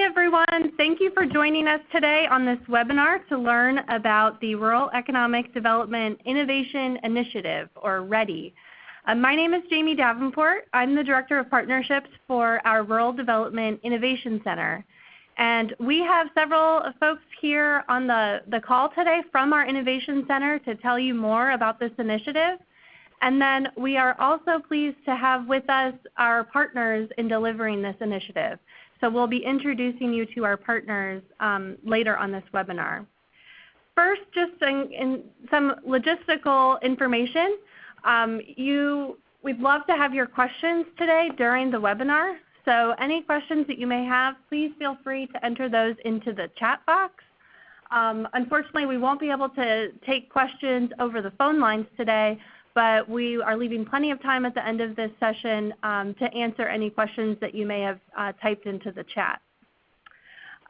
everyone. Thank you for joining us today on this webinar to learn about the Rural Economic Development Innovation Initiative, or REDI. My name is Jamie Davenport. I'm the Director of Partnerships for our Rural Development Innovation Center. And we have several folks here on the call today from our Innovation Center to tell you more about this initiative. And then we are also pleased to have with us our partners in delivering this initiative. So we'll be introducing you to our partners later on this webinar. First, just in some logistical information, we'd love to have your questions today during the webinar. So any questions that you may have, please feel free to enter those into the chat box. Unfortunately, we won't be able to take questions over the phone lines today, but we are leaving plenty of time at the end of this session to answer any questions that you may have typed into the chat.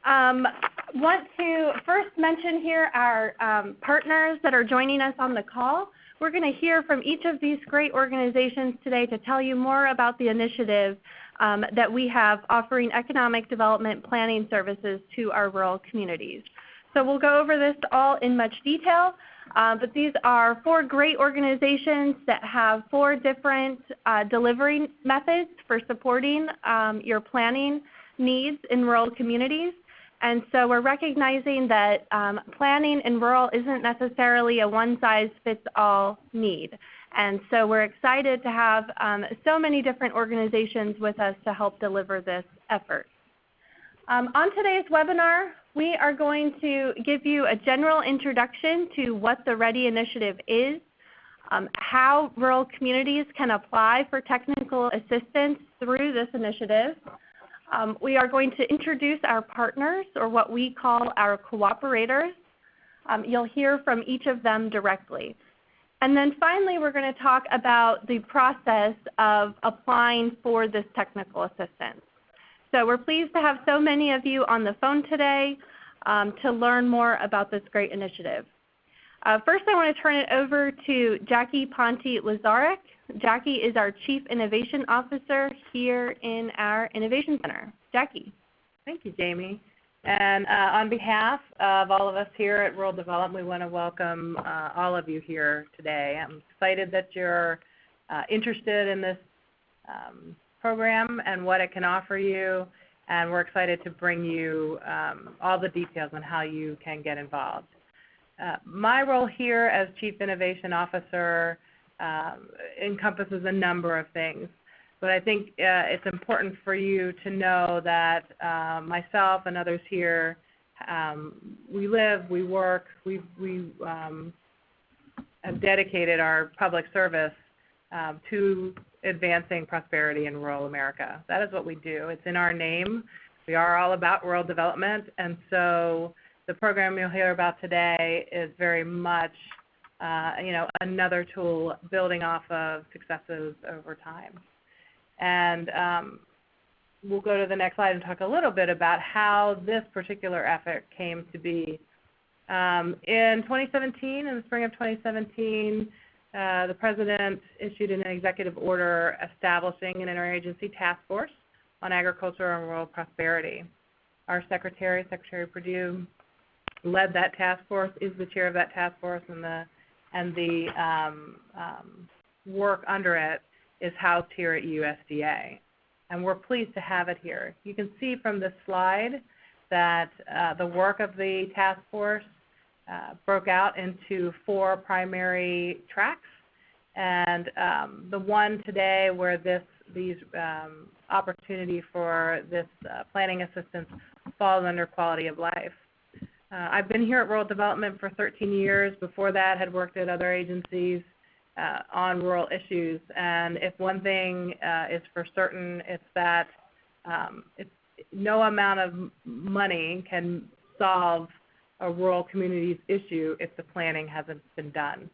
Want to first mention here our partners that are joining us on the call. We're going to hear from each of these great organizations today to tell you more about the initiative that we have offering economic development planning services to our rural communities. So we'll go over this all in much detail. But these are 4 great organizations that have 4 different delivery methods for supporting your planning needs in rural communities. And so we're recognizing that planning in rural isn't necessarily a one-size-fits-all need. And so we're excited to have so many different organizations with us to help deliver this effort. On today's webinar, we are going to give you a general introduction to what the REDI initiative is, how rural communities can apply for technical assistance through this initiative. We are going to introduce our partners, or what we call our cooperators. You'll hear from each of them directly. And then finally, we're going to talk about the process of applying for this technical assistance. So we're pleased to have so many of you on the phone today to learn more about this great initiative. First, I want to turn it over to Jackie Ponte-Lazarek. Jackie is our Chief Innovation Officer here in our Innovation Center. Jackie. Thank you, Jamie. And on behalf of all of us here at Rural Development, we want to welcome all of you here today. I'm excited that you're interested in this program and what it can offer you, and we're excited to bring you all the details on how you can get involved. My role here as Chief Innovation Officer encompasses a number of things, but I think it's important for you to know that myself and others here, we live, we work, we have dedicated our public service to advancing prosperity in rural America. That is what we do. It's in our name. We are all about rural development, and so the program you'll hear about today is very much another tool building off of successes over time. And we'll go to the next slide and talk a little bit about how this particular effort came to be. In 2017, in the spring of 2017, the President issued an executive order establishing an interagency task force on agriculture and rural prosperity. Our Secretary Purdue, led that task force, is the chair of that task force, and the work under it is housed here at USDA. And we're pleased to have it here. You can see from this slide that the work of the task force broke out into 4 primary tracks, and the one today where these opportunity for this planning assistance falls under quality of life. I've been here at Rural Development for 13 years. Before that, had worked at other agencies on rural issues, and if one thing is for certain, it's that no amount of money can solve a rural community's issue if the planning hasn't been done.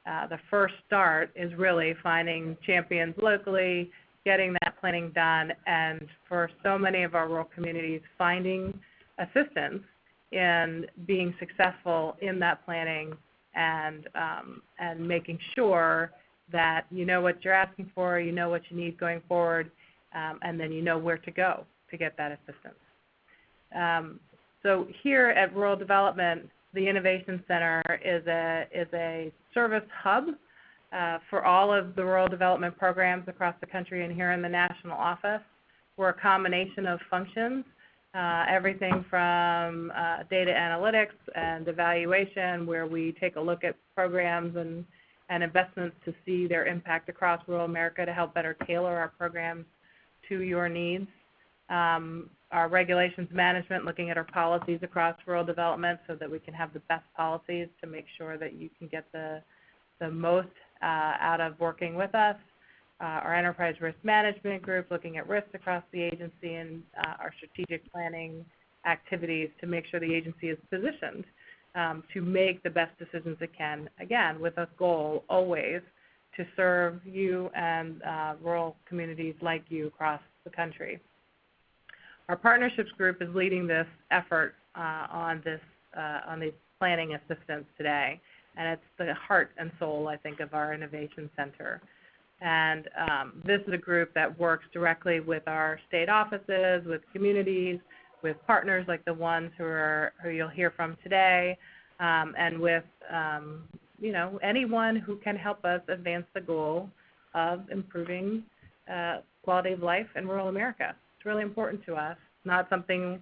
The first start is really finding champions locally, getting that planning done, and for so many of our rural communities, finding assistance in being successful in that planning and making sure that you know what you're asking for, you know what you need going forward, and then you know where to go to get that assistance. So here at Rural Development, the Innovation Center is a service hub for all of the rural development programs across the country, and here in the national office, we're a combination of functions, everything from data analytics and evaluation, where we take a look at programs and investments to see their impact across rural America to help better tailor our programs to your needs. Our regulations management, looking at our policies across rural development so that we can have the best policies to make sure that you can get the most out of working with us. Our enterprise risk management group, looking at risks across the agency, and our strategic planning activities to make sure the agency is positioned to make the best decisions it can, again, with a goal always to serve you and rural communities like you across the country. Our partnerships group is leading this effort on these planning assistance today, and it's the heart and soul, I think, of our Innovation Center. And this is a group that works directly with our state offices, with communities, with partners like the ones who you'll hear from today, and with anyone who can help us advance the goal of improving quality of life in rural America. It's really important to us. It's not something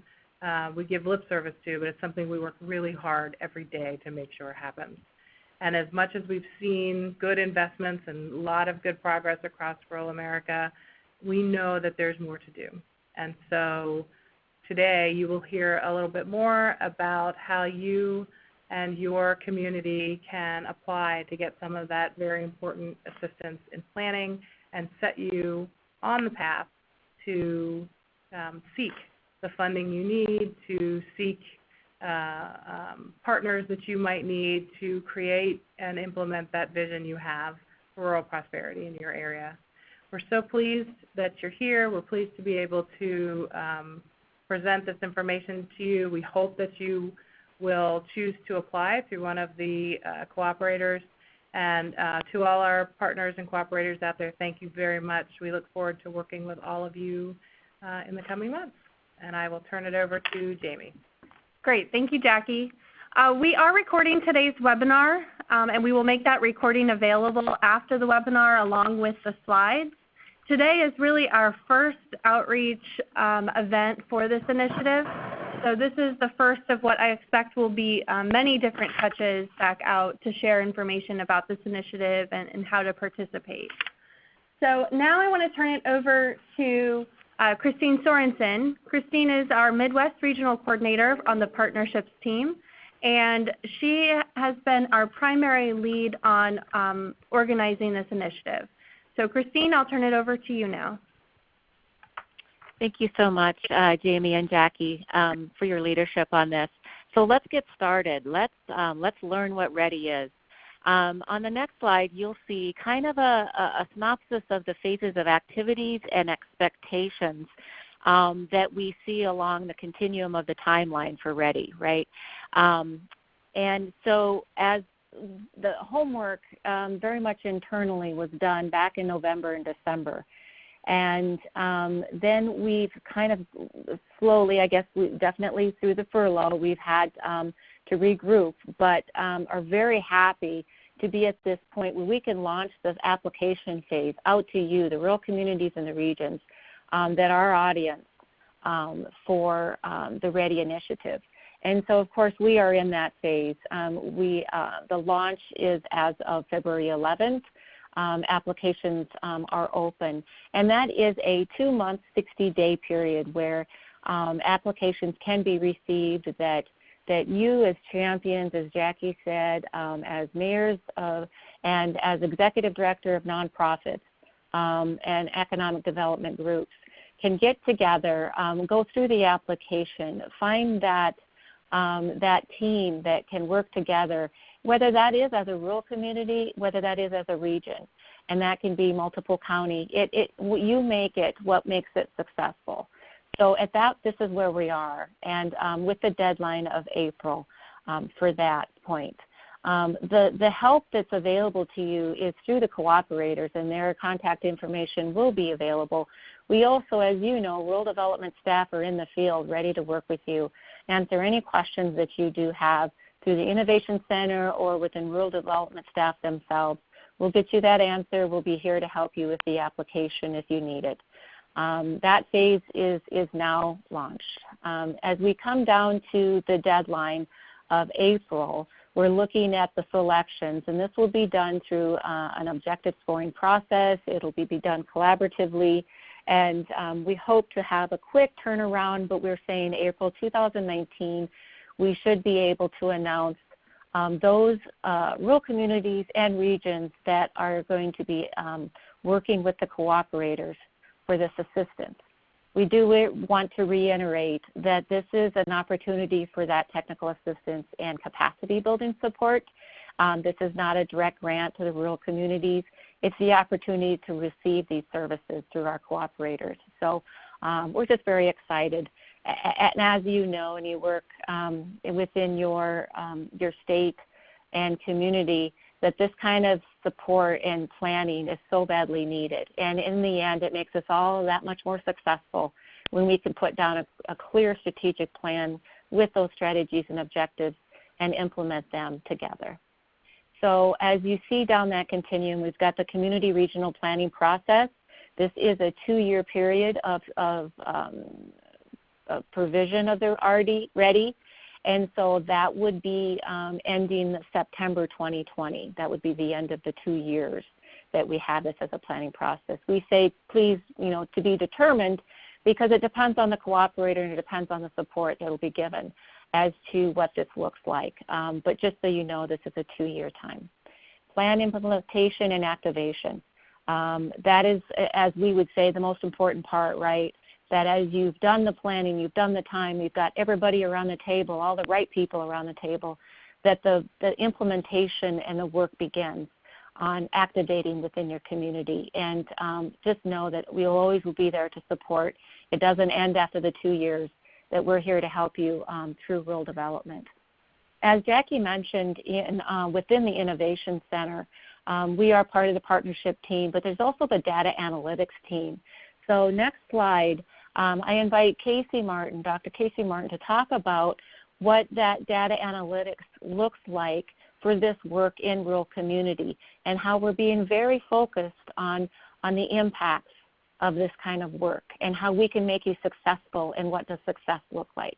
we give lip service to, but it's something we work really hard every day to make sure happens. And as much as we've seen good investments and a lot of good progress across rural America, we know that there's more to do. And so today you will hear a little bit more about how you and your community can apply to get some of that very important assistance in planning and set you on the path to seek the funding you need, to seek partners that you might need to create and implement that vision you have for rural prosperity in your area. We're so pleased that you're here. We're pleased to be able to present this information to you. We hope that you will choose to apply through one of the cooperators. And to all our partners and cooperators out there, thank you very much. We look forward to working with all of you in the coming months. And I will turn it over to Jamie. Great. Thank you, Jackie. We are recording today's webinar, and we will make that recording available after the webinar along with the slides. Today is really our first outreach event for this initiative. So this is the first of what I expect will be many different touches back out to share information about this initiative and how to participate. So now I want to turn it over to Christine Sorenson. Christine is our Midwest Regional Coordinator on the Partnerships team, and she has been our primary lead on organizing this initiative. So Christine, I'll turn it over to you now. Thank you so much, Jamie and Jackie, for your leadership on this. So let's get started. Let's learn what REDI is. On the next slide, you'll see kind of a synopsis of the phases of activities and expectations that we see along the continuum of the timeline for REDI, right? And so as the homework very much internally was done back in November and December. And then we've kind of slowly, I guess, definitely through the furlough, we've had to regroup, but are very happy to be at this point where we can launch this application phase out to you, the rural communities and the regions that are our audience for the REDI initiative. And so, of course, we are in that phase. The launch is as of February 11th. Applications are open. And that is a 2-month, 60-day period where applications can be received that you as champions, as Jackie said, as mayors and as executive director of nonprofits and economic development groups can get together, go through the application, find that team that can work together, whether that is as a rural community, whether that is as a region, and that can be multiple county. You make it what makes it successful. So at that, this is where we are, and with the deadline of April for that point. The help that's available to you is through the cooperators, and their contact information will be available. We also, as you know, rural development staff are in the field ready to work with you, answer any questions that you do have through the Innovation Center or within rural development staff themselves. We'll get you that answer. We'll be here to help you with the application if you need it. That phase is now launched. As we come down to the deadline of April, we're looking at the selections, and this will be done through an objective scoring process. It'll be done collaboratively, and we hope to have a quick turnaround, but we're saying April 2019, we should be able to announce those rural communities and regions that are going to be working with the cooperators for this assistance. We do want to reiterate that this is an opportunity for that technical assistance and capacity building support. This is not a direct grant to the rural communities. It's the opportunity to receive these services through our cooperators. So we're just very excited. And as you know, and you work within your state and community, that this kind of support and planning is so badly needed. And in the end, it makes us all that much more successful when we can put down a clear strategic plan with those strategies and objectives and implement them together. So as you see down that continuum, we've got the community regional planning process. This is a 2-year period of provision of the REDI. And so that would be ending September 2020. That would be the end of the 2 years that we have this as a planning process. We say, please, to be determined, because it depends on the cooperator and it depends on the support that will be given as to what this looks like. But just so you know, this is a 2-year time. Plan implementation and activation. That is, as we would say, the most important part, right? That as you've done the planning, you've done the time, you've got everybody around the table, all the right people around the table, that the implementation and the work begins on activating within your community. And just know that we always will be there to support. It doesn't end after the 2 years, that we're here to help you through rural development. As Jackie mentioned, within the Innovation Center, we are part of the partnership team, but there's also the data analytics team. So next slide. I invite Casey Martin, Dr. Casey Martin, to talk about what that data analytics looks like for this work in rural community and how we're being very focused on the impacts of this kind of work and how we can make you successful and what does success look like.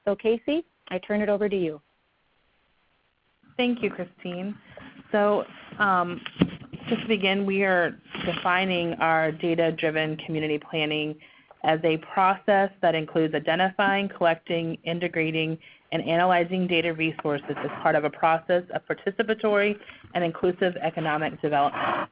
So Casey, I turn it over to you. Thank you, Christine. So just to begin, we are defining our data-driven community planning as a process that includes identifying, collecting, integrating, and analyzing data resources as part of a process of participatory and inclusive economic development.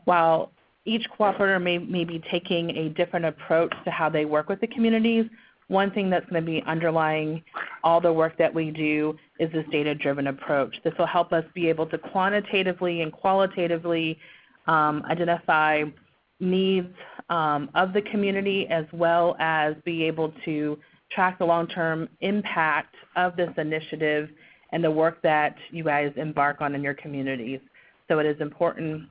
While each cooperator may be taking a different approach to how they work with the communities, one thing that's going to be underlying all the work that we do is this data-driven approach. This will help us be able to quantitatively and qualitatively identify needs of the community, as well as be able to track the long-term impact of this initiative and the work that you guys embark on in your communities. So it is important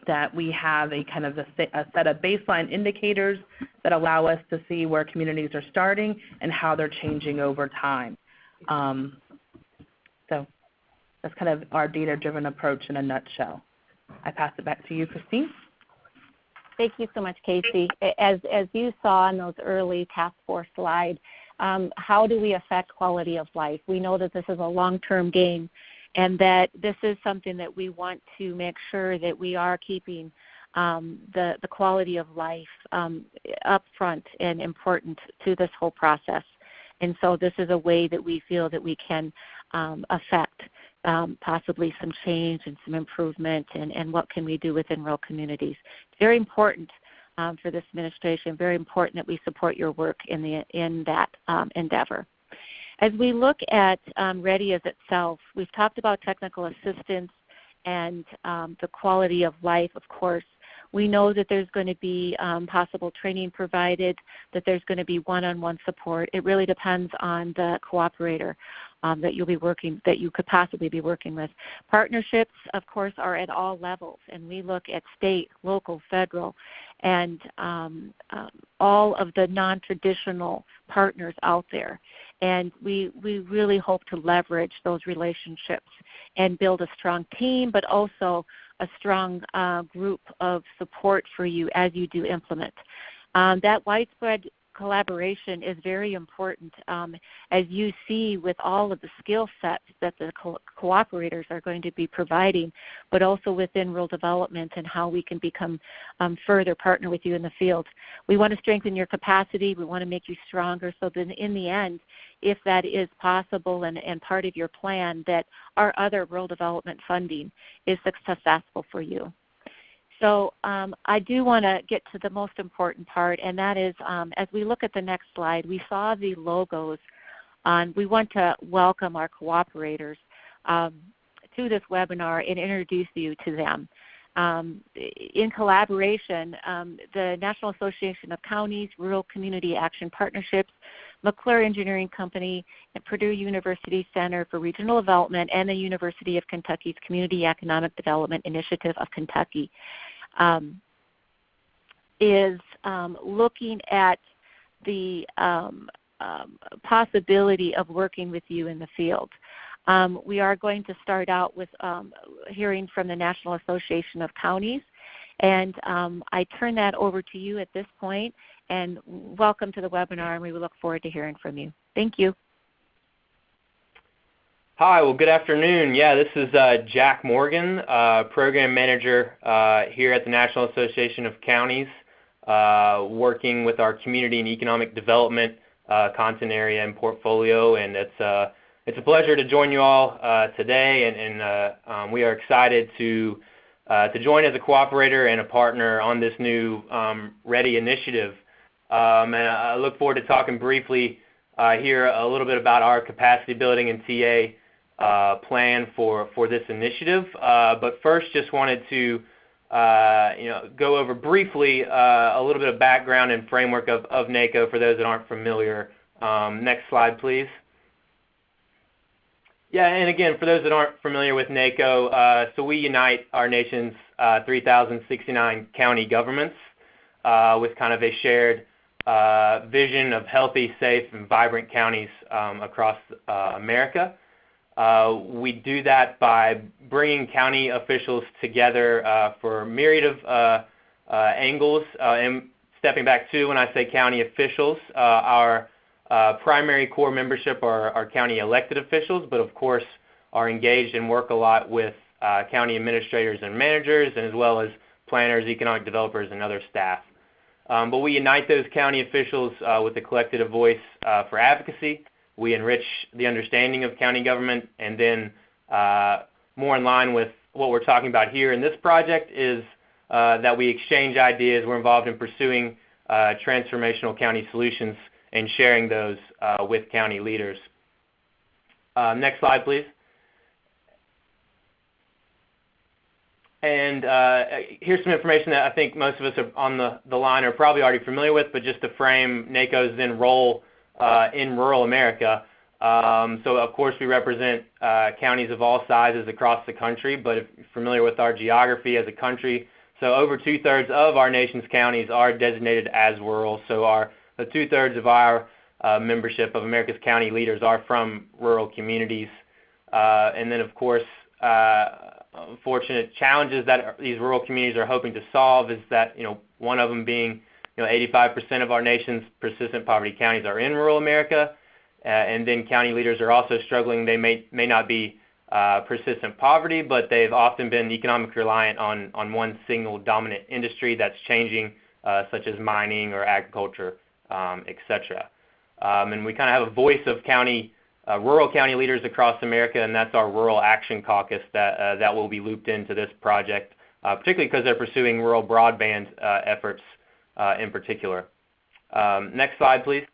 that we have a kind of a set of baseline indicators that allow us to see where communities are starting and how they're changing over time. So that's kind of our data-driven approach in a nutshell. I pass it back to you, Christine. Thank you so much, Casey. As you saw in those early task force slides, how do we affect quality of life? We know that this is a long-term game and that this is something that we want to make sure that we are keeping the quality of life up front and important to this whole process. And so this is a way that we feel that we can affect possibly some change and some improvement and what can we do within rural communities. It's very important for this administration, very important that we support your work in that endeavor. As we look at REDI as itself, we've talked about technical assistance and the quality of life, of course. We know that there's going to be possible training provided, that there's going to be one-on-one support. It really depends on the cooperator that you could possibly be working with. Partnerships, of course, are at all levels, and we look at state, local, federal, and all of the non-traditional partners out there. And we really hope to leverage those relationships and build a strong team, but also a strong group of support for you as you do implement. That widespread collaboration is very important, as you see with all of the skill sets that the cooperators are going to be providing, but also within rural development and how we can become further partner with you in the field. We want to strengthen your capacity. We want to make you stronger so that in the end, if that is possible and part of your plan, that our other rural development funding is successful for you. So I do want to get to the most important part, and that is as we look at the next slide, we saw the logos. We want to welcome our cooperators to this webinar and introduce you to them. In collaboration, the National Association of Counties, Rural Community Action Partnerships, McClure Engineering Company, and Purdue University Center for Regional Development, and the University of Kentucky's Community Economic Development Initiative of Kentucky is looking at the possibility of working with you in the field. We are going to start out with hearing from the National Association of Counties, and I turn that over to you at this point, and welcome to the webinar, and we look forward to hearing from you. Thank you. Hi, well, good afternoon. Yeah, this is Jack Morgan, Program Manager here at the National Association of Counties, working with our community and economic development content area and portfolio, and it's a pleasure to join you all today, and we are excited to join as a cooperator and a partner on this new REDI initiative. And I look forward to talking briefly here a little bit about our capacity building and TA plan for this initiative. But first, just wanted to go over briefly a little bit of background and framework of NACO for those that aren't familiar. Next slide, please. Yeah, and again, for those that aren't familiar with NACO, so we unite our nation's 3,069 county governments with kind of a shared vision of healthy, safe, and vibrant counties across America. We do that by bringing county officials together for a myriad of angles. And stepping back to when I say county officials, our primary core membership are county elected officials, but of course are engaged and work a lot with county administrators and managers, and as well as planners, economic developers, and other staff. But we unite those county officials with a collective voice for advocacy. We enrich the understanding of county government, and then more in line with what we're talking about here in this project is that we exchange ideas. We're involved in pursuing transformational county solutions and sharing those with county leaders. Next slide, please. And here's some information that I think most of us are on the line are probably already familiar with, but just to frame NACO's then role in rural America. So of course we represent counties of all sizes across the country, but if you're familiar with our geography as a country, so over 2/3 of our nation's counties are designated as rural. So the 2/3 of our membership of America's county leaders are from rural communities. And then of course, unfortunate challenges that these rural communities are hoping to solve is that, one of them being, 85% of our nation's persistent poverty counties are in rural America, and then county leaders are also struggling. They may not be persistent poverty, but they've often been economically reliant on one single dominant industry that's changing, such as mining or agriculture, etc. And we kind of have a voice of rural county leaders across America, and that's our Rural Action Caucus that will be looped into this project, particularly because they're pursuing rural broadband efforts in particular. Next slide, please.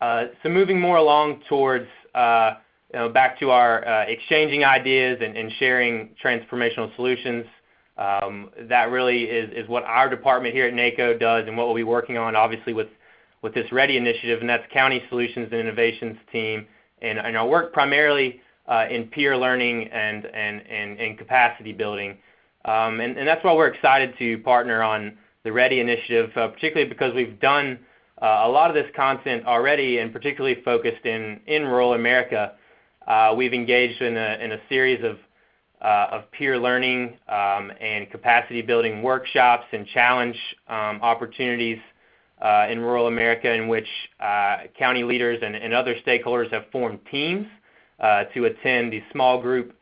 So moving more along towards back to our exchanging ideas and sharing transformational solutions. That really is what our department here at NACO does, and what we'll be working on, obviously, with this REDI initiative, and that's County Solutions and Innovations team, and our work primarily in peer learning and capacity building. And that's why we're excited to partner on the REDI initiative, particularly because we've done a lot of this content already, and particularly focused in rural America. We've engaged in a series of peer learning and capacity building workshops and challenge opportunities in rural America, in which county leaders and other stakeholders have formed teams to attend these small group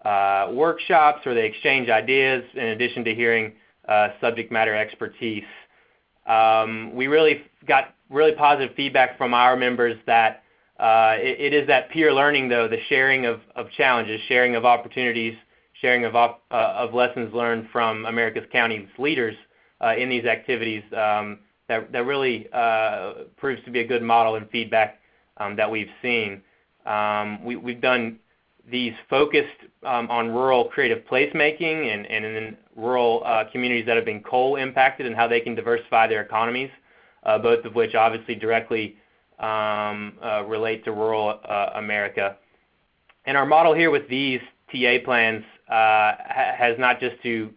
workshops, where they exchange ideas in addition to hearing subject matter expertise. We really got really positive feedback from our members that it is that peer learning, though, the sharing of challenges, sharing of opportunities, sharing of lessons learned from America's county leaders in these activities that really proves to be a good model and feedback that we've seen. We've done these focused on rural creative placemaking and in rural communities that have been coal impacted, and how they can diversify their economies, both of which obviously directly relate to rural America. And our model here with these TA plans has not just to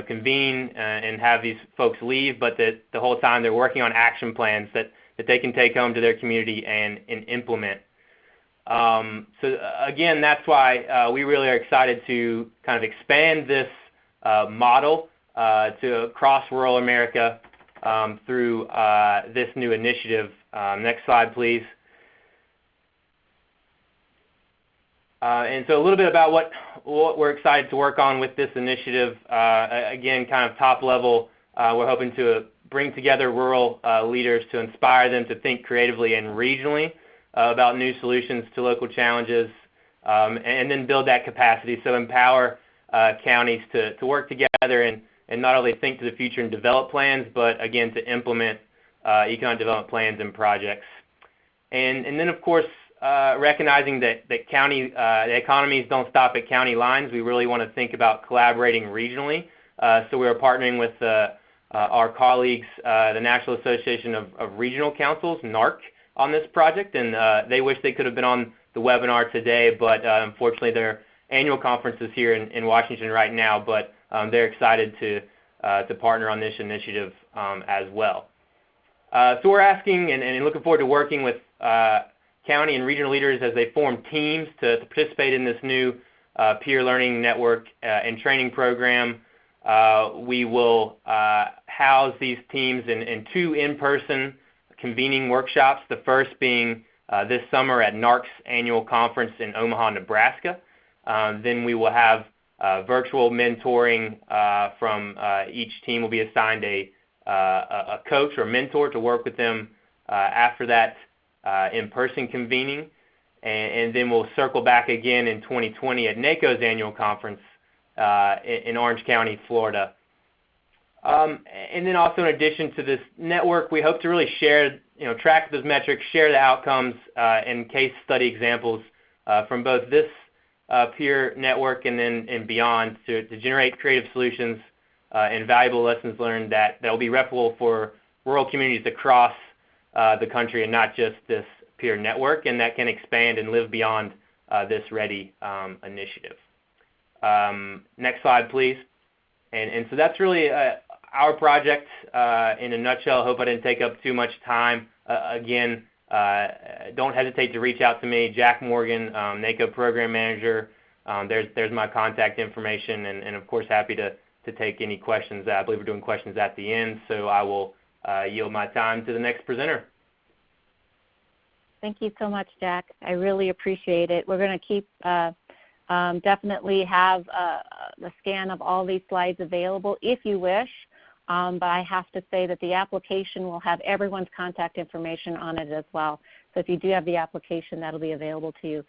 convene and have these folks leave, but that the whole time they're working on action plans that they can take home to their community and implement. So again, that's why we really are excited to kind of expand this model to across rural America through this new initiative. Next slide, please. And so a little bit about what we're excited to work on with this initiative. Again, kind of top level, we're hoping to bring together rural leaders to inspire them to think creatively and regionally about new solutions to local challenges, and then build that capacity. So empower counties to work together and not only think to the future and develop plans, but again to implement economic development plans and projects. And then of course, recognizing that county the economies don't stop at county lines. We really want to think about collaborating regionally. So we are partnering with our colleagues, the National Association of Regional Councils, NARC, on this project, and they wish they could have been on the webinar today, but unfortunately their annual conference is here in Washington right now, but they're excited to partner on this initiative as well. So we're asking and looking forward to working with county and regional leaders as they form teams to participate in this new peer learning network and training program. We will house these teams in 2 in-person convening workshops, the first being this summer at NARC's annual conference in Omaha, Nebraska. Then we will have virtual mentoring from each team will be assigned a coach or mentor to work with them after that in-person convening. And then we'll circle back again in 2020 at NACO's annual conference in Orange County, Florida. And then also, in addition to this network, we hope to really share, track those metrics, share the outcomes and case study examples from both this peer network and beyond to generate creative solutions and valuable lessons learned that will be replicable for rural communities across the country, and not just this peer network, and that can expand and live beyond this REDI initiative. Next slide, please. And so that's really our project in a nutshell. I hope I didn't take up too much time. Again, don't hesitate to reach out to me, Jack Morgan, NACO Program Manager. There's my contact information, and of course happy to take any questions. I believe we're doing questions at the end, so I will yield my time to the next presenter. Thank you so much, Jack. I really appreciate it. We're going to keep definitely have a scan of all these slides available if you wish, but I have to say that the application will have everyone's contact information on it as well. So if you do have the application, that'll be available to you.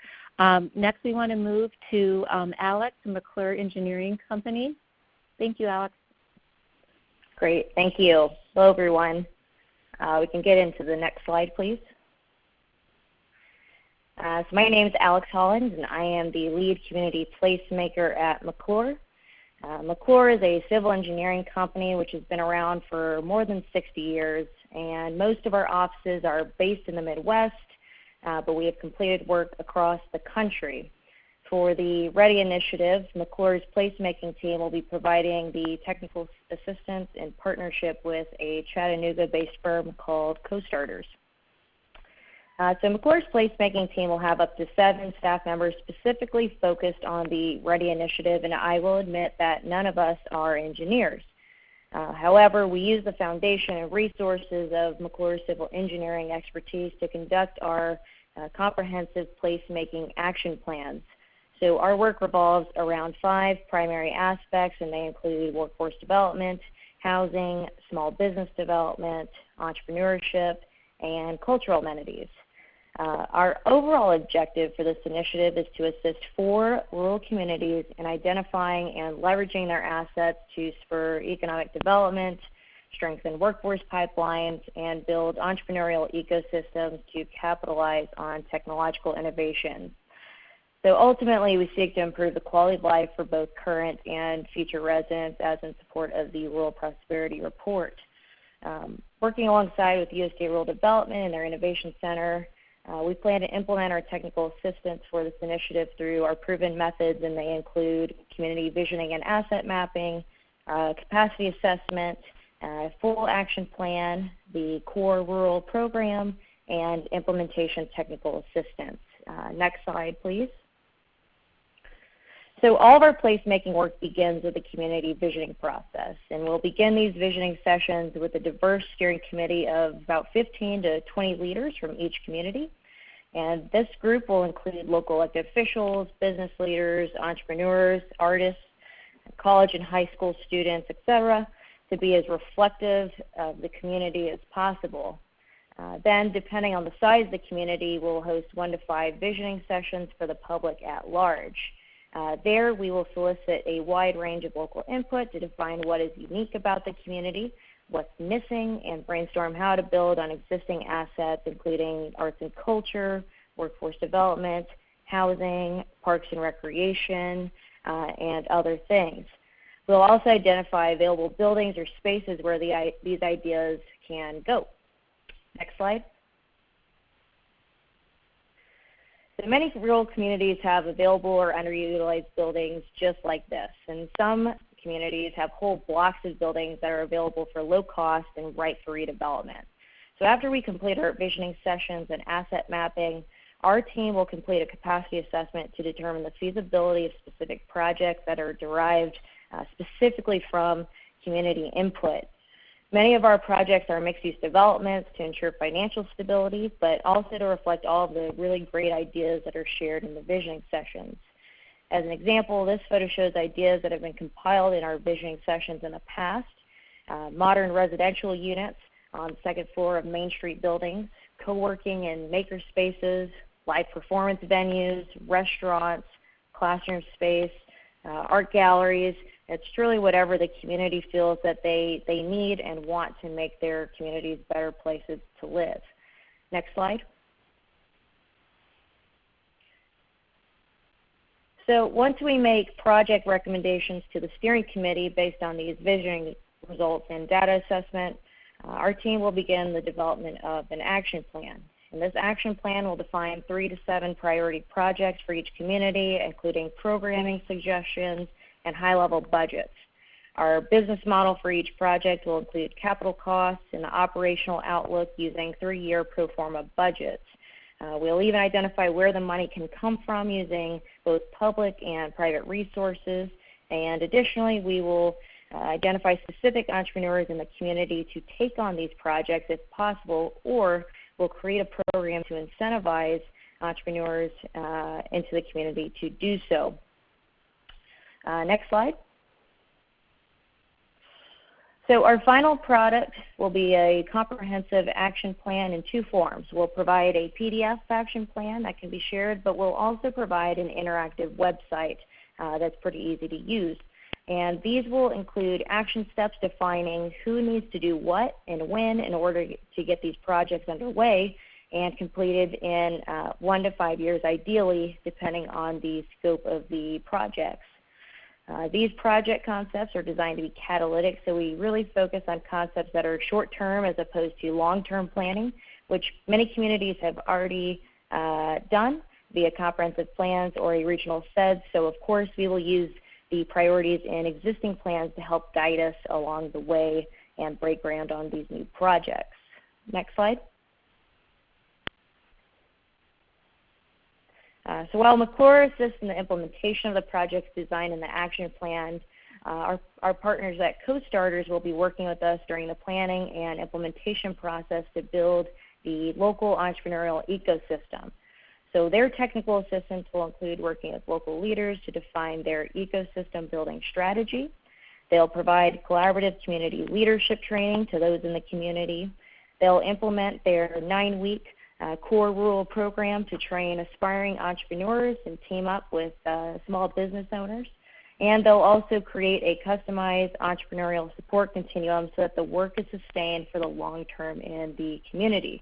Next, we want to move to Alex from McClure Engineering Company. Thank you, Alex. Great, thank you. Hello, everyone. We can get into the next slide, please. So my name is Alex Holland, and I am the lead community placemaker at McClure. McClure is a civil engineering company which has been around for more than 60 years, and most of our offices are based in the Midwest, but we have completed work across the country. For the REDI initiative, McClure's placemaking team will be providing the technical assistance in partnership with a Chattanooga-based firm called cooperators. So McClure's placemaking team will have up to 7 staff members specifically focused on the REDI initiative, and I will admit that none of us are engineers. However, we use the foundation and resources of McClure's civil engineering expertise to conduct our comprehensive placemaking action plans. So our work revolves around 5 primary aspects, and they include workforce development, housing, small business development, entrepreneurship, and cultural amenities. Our overall objective for this initiative is to assist 4 rural communities in identifying and leveraging their assets to spur economic development, strengthen workforce pipelines, and build entrepreneurial ecosystems to capitalize on technological innovation. So ultimately, we seek to improve the quality of life for both current and future residents, as in support of the Rural Prosperity Report. Working alongside with USDA Rural Development and their Innovation Center, we plan to implement our technical assistance for this initiative through our proven methods, and they include community visioning and asset mapping, capacity assessment, full action plan, the core rural program, and implementation technical assistance. Next slide, please. So all of our placemaking work begins with the community visioning process, and we'll begin these visioning sessions with a diverse steering committee of about 15 to 20 leaders from each community. And this group will include local elected officials, business leaders, entrepreneurs, artists, college and high school students, etc., to be as reflective of the community as possible. Then, depending on the size of the community, we'll host 1 to 5 visioning sessions for the public at large. There, we will solicit a wide range of local input to define what is unique about the community, what's missing, and brainstorm how to build on existing assets, including arts and culture, workforce development, housing, parks and recreation, and other things. We'll also identify available buildings or spaces where these ideas can go. Next slide. So many rural communities have available or underutilized buildings just like this, and some communities have whole blocks of buildings that are available for low cost and ripe for redevelopment. So after we complete our visioning sessions and asset mapping, our team will complete a capacity assessment to determine the feasibility of specific projects that are derived specifically from community input. Many of our projects are mixed-use developments to ensure financial stability, but also to reflect all of the really great ideas that are shared in the visioning sessions. As an example, this photo shows ideas that have been compiled in our visioning sessions in the past. Modern residential units on the 2nd floor of Main Street buildings, co-working and maker spaces, live performance venues, restaurants, classroom space, art galleries. It's truly whatever the community feels that they need and want to make their communities better places to live. Next slide. So once we make project recommendations to the steering committee based on these visioning results and data assessment, our team will begin the development of an action plan. And this action plan will define 3 to 7 priority projects for each community, including programming suggestions and high-level budgets. Our business model for each project will include capital costs and the operational outlook using 3-year pro forma budgets. We'll even identify where the money can come from using both public and private resources. And additionally, we will identify specific entrepreneurs in the community to take on these projects if possible, or we'll create a program to incentivize entrepreneurs into the community to do so. Next slide. So our final product will be a comprehensive action plan in 2 forms. We'll provide a PDF action plan that can be shared, but we'll also provide an interactive website that's pretty easy to use. And these will include action steps defining who needs to do what and when in order to get these projects underway and completed in 1 to 5 years ideally, depending on the scope of the projects. These project concepts are designed to be catalytic, so we really focus on concepts that are short-term as opposed to long-term planning, which many communities have already done, via comprehensive plans or a regional SED. So of course we will use the priorities in existing plans to help guide us along the way and break ground on these new projects. Next slide. So while McClure assists in the implementation of the project's design and the action plan, our partners at Co-Starters will be working with us during the planning and implementation process to build the local entrepreneurial ecosystem. So their technical assistance will include working with local leaders to define their ecosystem building strategy. They'll provide collaborative community leadership training to those in the community. They'll implement their 9-week core rural program to train aspiring entrepreneurs and team up with small business owners. And they'll also create a customized entrepreneurial support continuum so that the work is sustained for the long term in the community.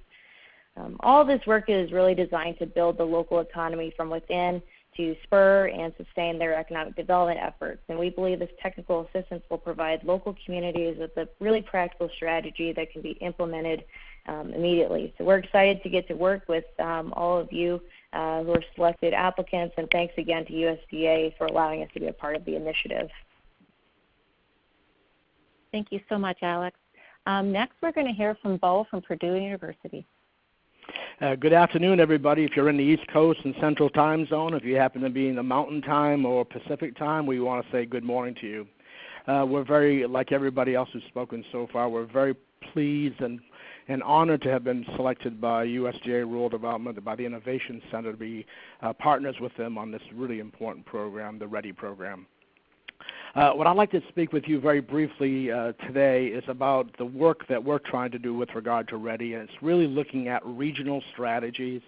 All this work is really designed to build the local economy from within to spur and sustain their economic development efforts. And we believe this technical assistance will provide local communities with a really practical strategy that can be implemented immediately. So we're excited to get to work with all of you who are selected applicants, and thanks again to USDA for allowing us to be a part of the initiative. Thank you so much, Alex. Next, we're going to hear from Bo from Purdue University. Good afternoon, everybody. If you're in the East Coast and Central Time Zone, if you happen to be in the Mountain Time or Pacific Time, we want to say good morning to you. We're very, like everybody else who's spoken so far, we're very pleased and honored to have been selected by USDA Rural Development, by the Innovation Center, to be partners with them on this really important program, the REDI program. What I'd like to speak with you very briefly today is about the work that we're trying to do with regard to REDI, and it's really looking at regional strategies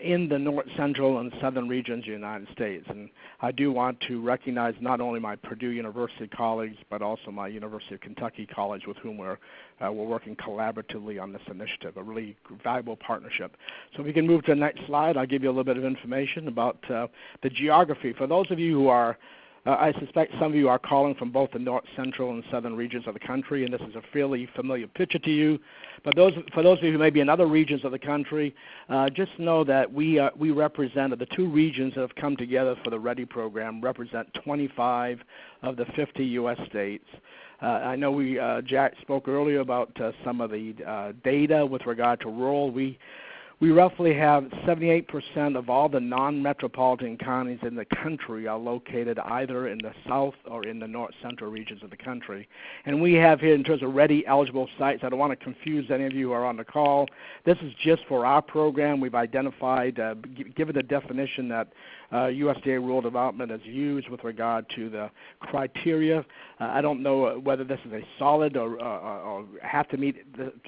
in the north, central, and southern regions of the United States. And I do want to recognize not only my Purdue University colleagues, but also my University of Kentucky colleagues with whom we're working collaboratively on this initiative, a really valuable partnership. So if we can move to the next slide, I'll give you a little bit of information about the geography. For those of you who are I suspect some of you are calling from both the north, central, and southern regions of the country, and this is a fairly familiar picture to you. But for those of you who may be in other regions of the country, just know that we represent, the two regions that have come together for the REDI program, represent 25 of the 50 U.S. states. I know Jack spoke earlier about some of the data with regard to rural. We roughly have 78% of all the non-metropolitan counties in the country are located either in the south or in the north-central regions of the country. And we have here, in terms of REDI eligible sites, I don't want to confuse any of you who are on the call. This is just for our program. We've identified, given the definition that USDA Rural Development has used with regard to the criteria. I don't know whether this is a solid or have to meet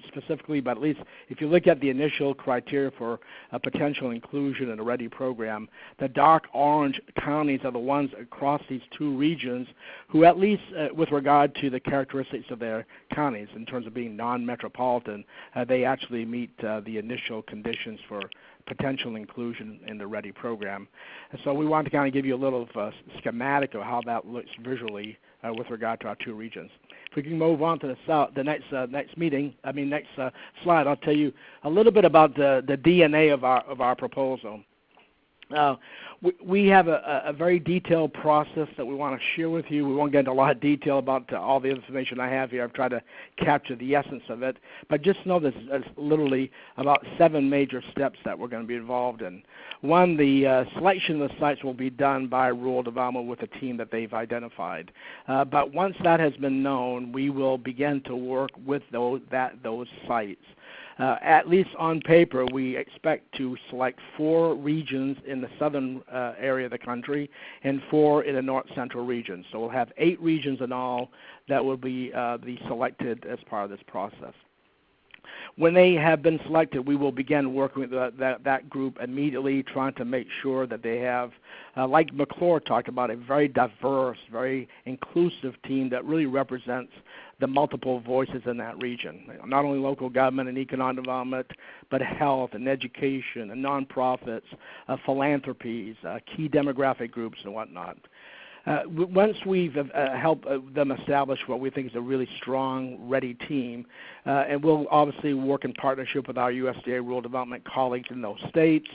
specifically, but at least if you look at the initial criteria for a potential inclusion in a REDI program, the dark orange counties are the ones across these two regions who, at least with regard to the characteristics of their counties in terms of being non-metropolitan, they actually meet the initial conditions for potential inclusion in the REDI program. And so we want to kind of give you a little schematic of how that looks visually with regard to our two regions. If we can move on to the next slide, I'll tell you a little bit about the DNA of our proposal. We have a very detailed process that we want to share with you. We won't get into a lot of detail about all the information I have here. I've tried to capture the essence of it. But just know there's literally about 7 major steps that we're going to be involved in. One, the selection of the sites will be done by Rural Development with a team that they've identified. But once that has been known, we will begin to work with those sites. At least on paper, we expect to select 4 regions in the southern area of the country and 4 in the north-central region. So we'll have 8 regions in all that will be selected as part of this process. When they have been selected, we will begin working with that group immediately, trying to make sure that they have, like McClure talked about, a very diverse, very inclusive team that really represents the multiple voices in that region, not only local government and economic development, but health and education and nonprofits, philanthropies, key demographic groups and whatnot. Once we've helped them establish what we think is a really strong, REDI team, and we'll obviously work in partnership with our USDA rural development colleagues in those states,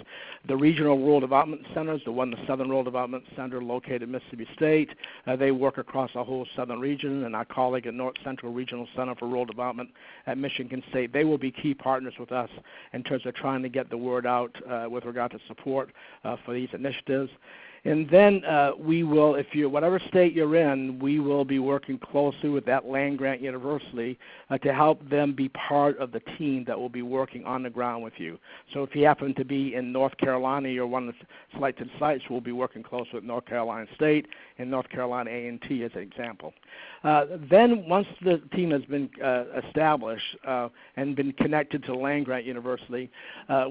the regional rural development centers, the Southern Rural Development Center located in Mississippi State, they work across the whole southern region, and our colleague at North Central Regional Center for Rural Development at Michigan State, they will be key partners with us in terms of trying to get the word out with regard to support for these initiatives. And then we will, whatever state you're in, we will be working closely with that land-grant university to help them be part of the team that will be working on the ground with you. So if you happen to be in North Carolina, you're one of the selected sites, we'll be working closely with North Carolina State and North Carolina A&T as an example. Then once the team has been established and been connected to land-grant university,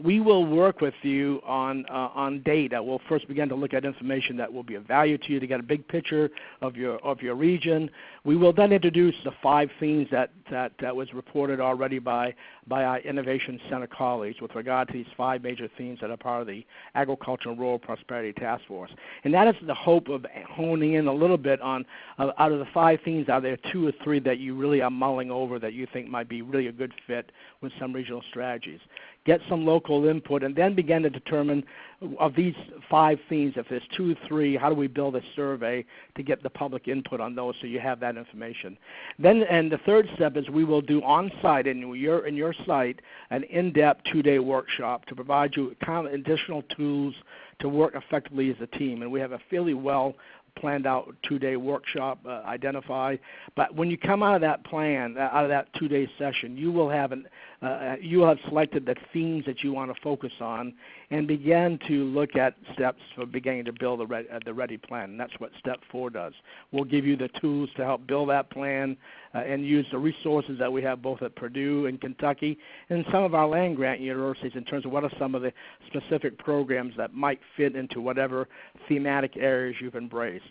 we will work with you on data. We'll first begin to look at information that will be of value to you to get a big picture of your region. We will then introduce the 5 themes that was reported already by our Innovation Center colleagues with regard to these 5 major themes that are part of the Agriculture and Rural Prosperity Task Force. And that is the hope of honing in a little bit on, out of the 5 themes, are there 2 or 3 that you really are mulling over that you think might be really a good fit with some regional strategies? Get some local input, and then begin to determine of these 5 themes, if there's 2 or 3, how do we build a survey to get the public input on those so you have that information. Then, and the third step is we will do on-site in your site an in-depth 2-day workshop to provide you kind of additional tools to work effectively as a team. And we have a fairly well planned out 2-day workshop identified. But when you come out of that plan, out of that 2-day session, you will have you will have selected the themes that you want to focus on and begin to look at steps for beginning to build the REDI plan. And that's what step 4 does. We'll give you the tools to help build that plan and use the resources that we have both at Purdue and Kentucky and some of our land-grant universities in terms of what are some of the specific programs that might fit into whatever thematic areas you've embraced.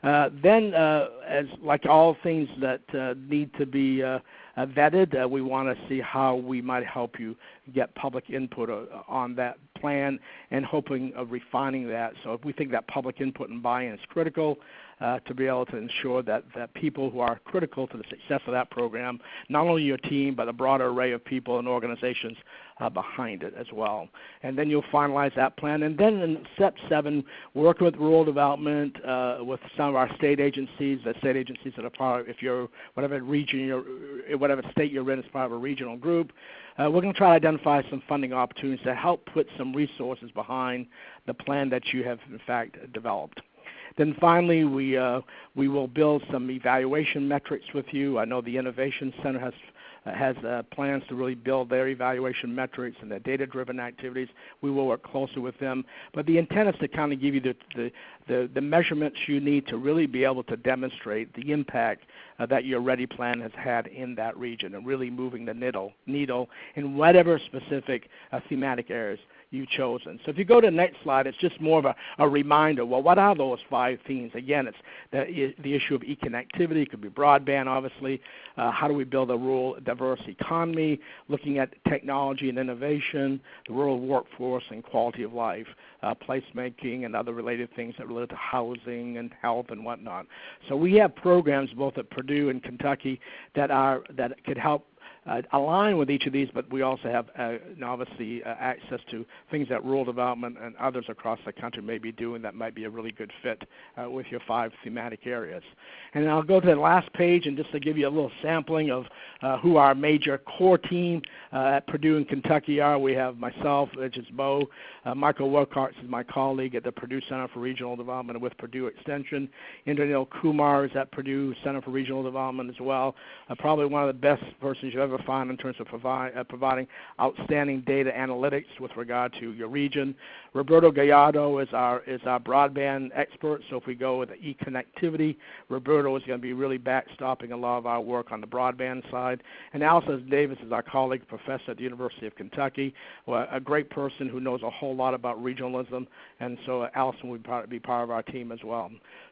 Then, as like all things that need to be vetted, we want to see how we might help you get public input on that plan and hoping of refining that. So if we think that public input and buy-in is critical, to be able to ensure that people who are critical to the success of that program, not only your team, but a broader array of people and organizations behind it as well. And then you'll finalize that plan. And then in step 7, work with rural development, with some of our state agencies, the state agencies that are part of, if you're, whatever region, whatever state you're in as part of a regional group. We're going to try to identify some funding opportunities to help put some resources behind the plan that you have, in fact, developed. Then finally, we will build some evaluation metrics with you. I know the Innovation Center has plans to really build their evaluation metrics and their data-driven activities. We will work closely with them. But the intent is to kind of give you the measurements you need to really be able to demonstrate the impact that your REDI plan has had in that region and really moving the needle in whatever specific thematic areas you've chosen. So if you go to the next slide, it's just more of a reminder, well, what are those 5 themes? Again, it's the issue of e-connectivity. It could be broadband, obviously. How do we build a rural diverse economy, looking at technology and innovation, the rural workforce and quality of life, placemaking and other related things that relate to housing and health and whatnot. So we have programs both at Purdue and Kentucky that could help align with each of these, but we also have obviously access to things that rural development and others across the country may be doing that might be a really good fit with your 5 thematic areas. And I'll go to the last page and just to give you a little sampling of who our major core team at Purdue and Kentucky are. We have myself, which is Bo. Michael Wilcox is my colleague at the Purdue Center for Regional Development with Purdue Extension. Indranil Kumar is at Purdue Center for Regional Development as well. Probably one of the best persons you've ever find in terms of providing outstanding data analytics with regard to your region. Roberto Gallardo is our broadband expert, so if we go with e-connectivity, Roberto is going to be really backstopping a lot of our work on the broadband side. And Allison Davis is our colleague professor at the University of Kentucky, a great person who knows a whole lot about regionalism, and so Allison would be part of our team as well.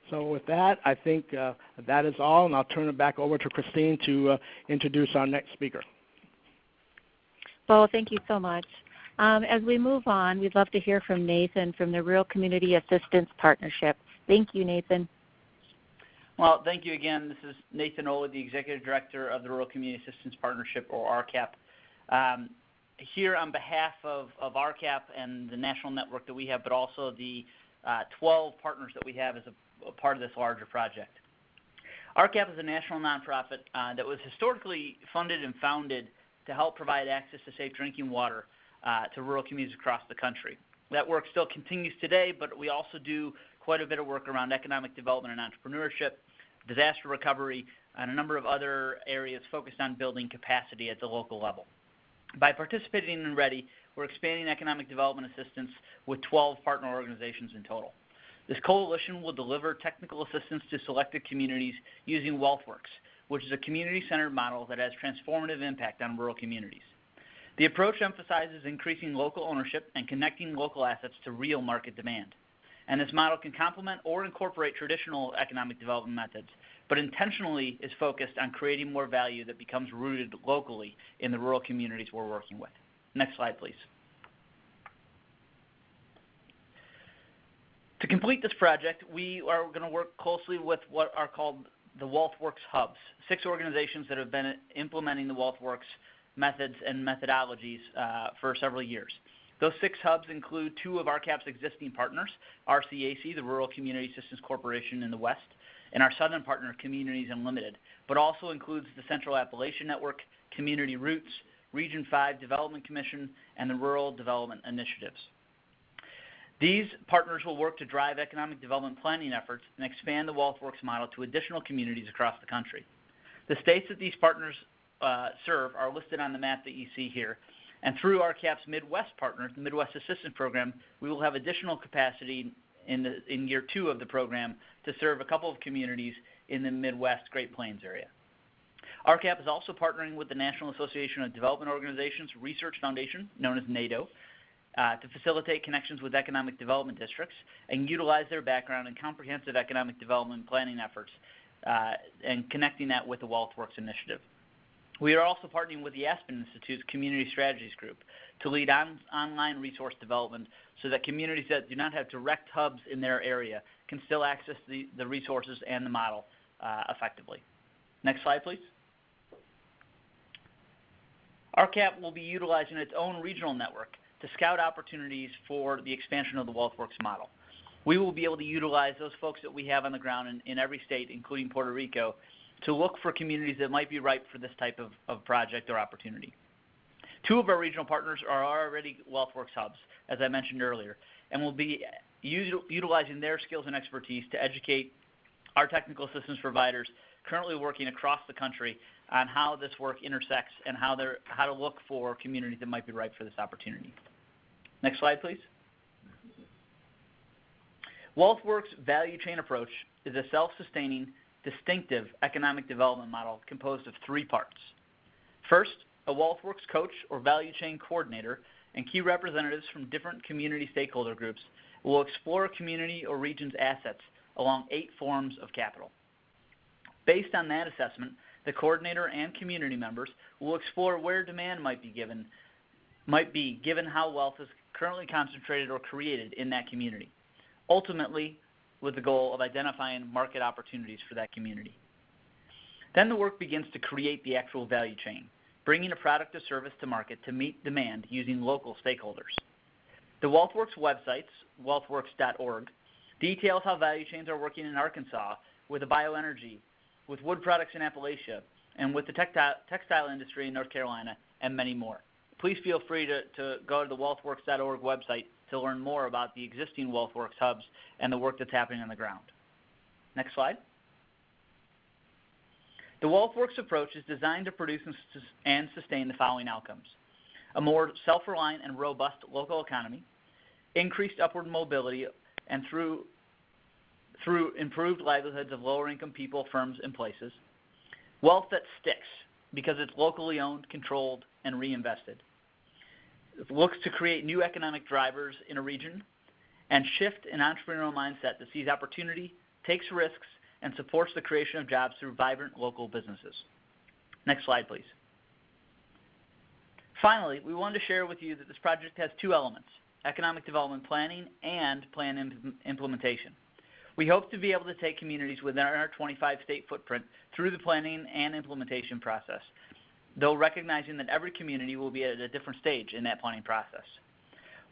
So with that, I think that is all, and I'll turn it back over to Christine to introduce our next speaker. Bo, thank you so much. As we move on, we'd love to hear from Nathan from the Rural Community Assistance Partnership. Thank you, Nathan. Well, thank you again. This is Nathan Ola, the Executive Director of the Rural Community Assistance Partnership, or RCAP. Here on behalf of RCAP and the national network that we have, but also the 12 partners that we have as a part of this larger project. RCAP is a national nonprofit that was historically funded and founded to help provide access to safe drinking water to rural communities across the country. That work still continues today, but we also do quite a bit of work around economic development and entrepreneurship, disaster recovery, and a number of other areas focused on building capacity at the local level. By participating in REDI, we're expanding economic development assistance with 12 partner organizations in total. This coalition will deliver technical assistance to selected communities using WealthWorks, which is a community-centered model that has transformative impact on rural communities. The approach emphasizes increasing local ownership and connecting local assets to real market demand. And this model can complement or incorporate traditional economic development methods, but intentionally is focused on creating more value that becomes rooted locally in the rural communities we're working with. Next slide, please. To complete this project, we are going to work closely with what are called the WealthWorks hubs, 6 organizations that have been implementing the WealthWorks methods and methodologies for several years. Those 6 hubs include 2 of RCAP's existing partners, RCAC, the Rural Community Assistance Corporation in the West, and our southern partner, Communities Unlimited, but also includes the Central Appalachian Network, Community Roots, Region 5 Development Commission, and the Rural Development Initiatives. These partners will work to drive economic development planning efforts and expand the WealthWorks model to additional communities across the country. The states that these partners serve are listed on the map that you see here. And through RCAP's Midwest partner, the Midwest Assistance Program, we will have additional capacity in year 2 of the program to serve a couple of communities in the Midwest Great Plains area. RCAP is also partnering with the National Association of Development Organizations Research Foundation, known as NACO, to facilitate connections with economic development districts and utilize their background in comprehensive economic development planning efforts and connecting that with the WealthWorks initiative. We are also partnering with the Aspen Institute's Community Strategies Group to lead online resource development so that communities that do not have direct hubs in their area can still access the resources and the model effectively. Next slide, please. RCAP will be utilizing its own regional network to scout opportunities for the expansion of the WealthWorks model. We will be able to utilize those folks that we have on the ground in every state, including Puerto Rico, to look for communities that might be ripe for this type of project or opportunity. 2 of our regional partners are already WealthWorks hubs, as I mentioned earlier, and will be utilizing their skills and expertise to educate our technical assistance providers currently working across the country on how this work intersects and how to look for communities that might be ripe for this opportunity. Next slide, please. WealthWorks' value chain approach is a self-sustaining, distinctive economic development model composed of 3 parts. First, a WealthWorks coach or value chain coordinator and key representatives from different community stakeholder groups will explore a community or region's assets along 8 forms of capital. Based on that assessment, the coordinator and community members will explore where demand might be given how wealth is currently concentrated or created in that community, ultimately with the goal of identifying market opportunities for that community. Then the work begins to create the actual value chain, bringing a product or service to market to meet demand using local stakeholders. The WealthWorks websites, wealthworks.org, details how value chains are working in Arkansas with the bioenergy, with wood products in Appalachia, and with the textile industry in North Carolina, and many more. Please feel free to go to the wealthworks.org website to learn more about the existing WealthWorks hubs and the work that's happening on the ground. Next slide. The WealthWorks approach is designed to produce and sustain the following outcomes: a more self-reliant and robust local economy, increased upward mobility, and through improved livelihoods of lower-income people, firms, and places, wealth that sticks because it's locally owned, controlled, and reinvested. It looks to create new economic drivers in a region and shift an entrepreneurial mindset that sees opportunity, takes risks, and supports the creation of jobs through vibrant local businesses. Next slide, please. Finally, we wanted to share with you that this project has 2 elements: economic development planning and plan implementation. We hope to be able to take communities within our 25-state footprint through the planning and implementation process, though recognizing that every community will be at a different stage in that planning process.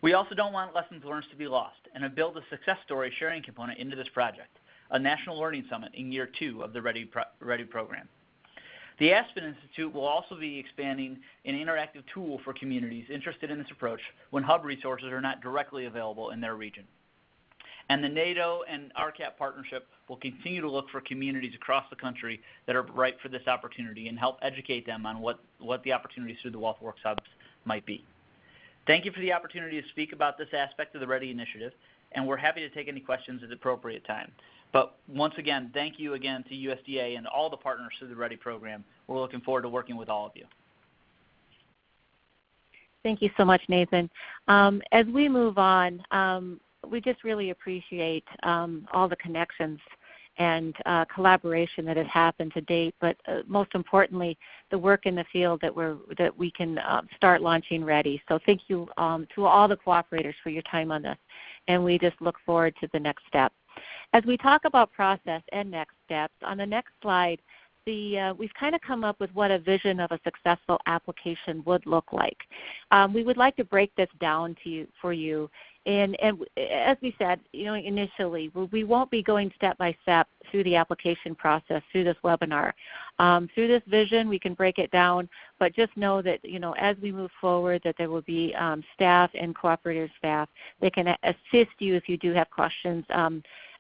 We also don't want lessons learned to be lost and have built a success story sharing component into this project, a National Learning Summit in year 2 of the REDI program. The Aspen Institute will also be expanding an interactive tool for communities interested in this approach when hub resources are not directly available in their region. And the NATO and RCAP partnership will continue to look for communities across the country that are ripe for this opportunity and help educate them on what the opportunities through the WealthWorks hubs might be. Thank you for the opportunity to speak about this aspect of the REDI initiative, and we're happy to take any questions at the appropriate time. But once again, thank you again to USDA and all the partners through the REDI program. We're looking forward to working with all of you. Thank you so much, Nathan. As we move on, we just really appreciate all the connections and collaboration that has happened to date, but most importantly, the work in the field that we can start launching REDI. So thank you to all the cooperators for your time on this, and we just look forward to the next step. As we talk about process and next steps, on the next slide, we've kind of come up with what a vision of a successful application would look like. We would like to break this down for you. And as we said, initially, we won't be going step by step through the application process through this webinar. Through this vision, we can break it down, but just know that, as we move forward, that there will be staff and cooperator staff that can assist you if you do have questions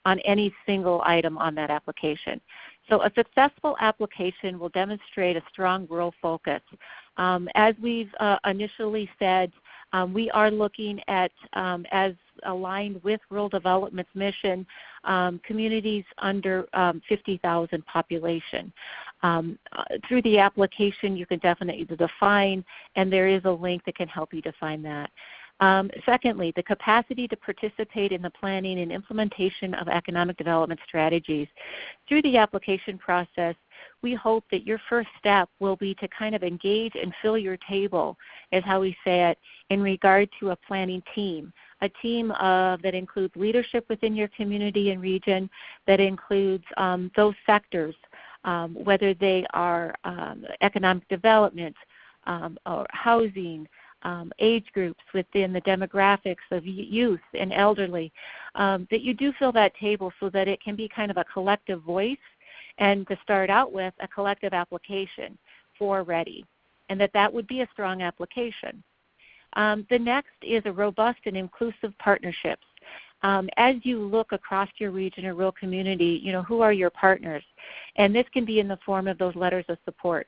on any single item on that application. So a successful application will demonstrate a strong rural focus. As we've initially said, we are looking at, as aligned with Rural Development's mission, communities under 50,000 population. Through the application, you can definitely define, and there is a link that can help you define that. Secondly, the capacity to participate in the planning and implementation of economic development strategies. Through the application process, we hope that your first step will be to kind of engage and fill your table, is how we say it, in regard to a planning team. A team that includes leadership within your community and region, that includes those sectors, whether they are economic development or housing, age groups within the demographics of youth and elderly, that you do fill that table so that it can be kind of a collective voice, and to start out with a collective application for REDI, and that would be a strong application. The next is a robust and inclusive partnerships. As you look across your region or rural community, who are your partners? And this can be in the form of those letters of support.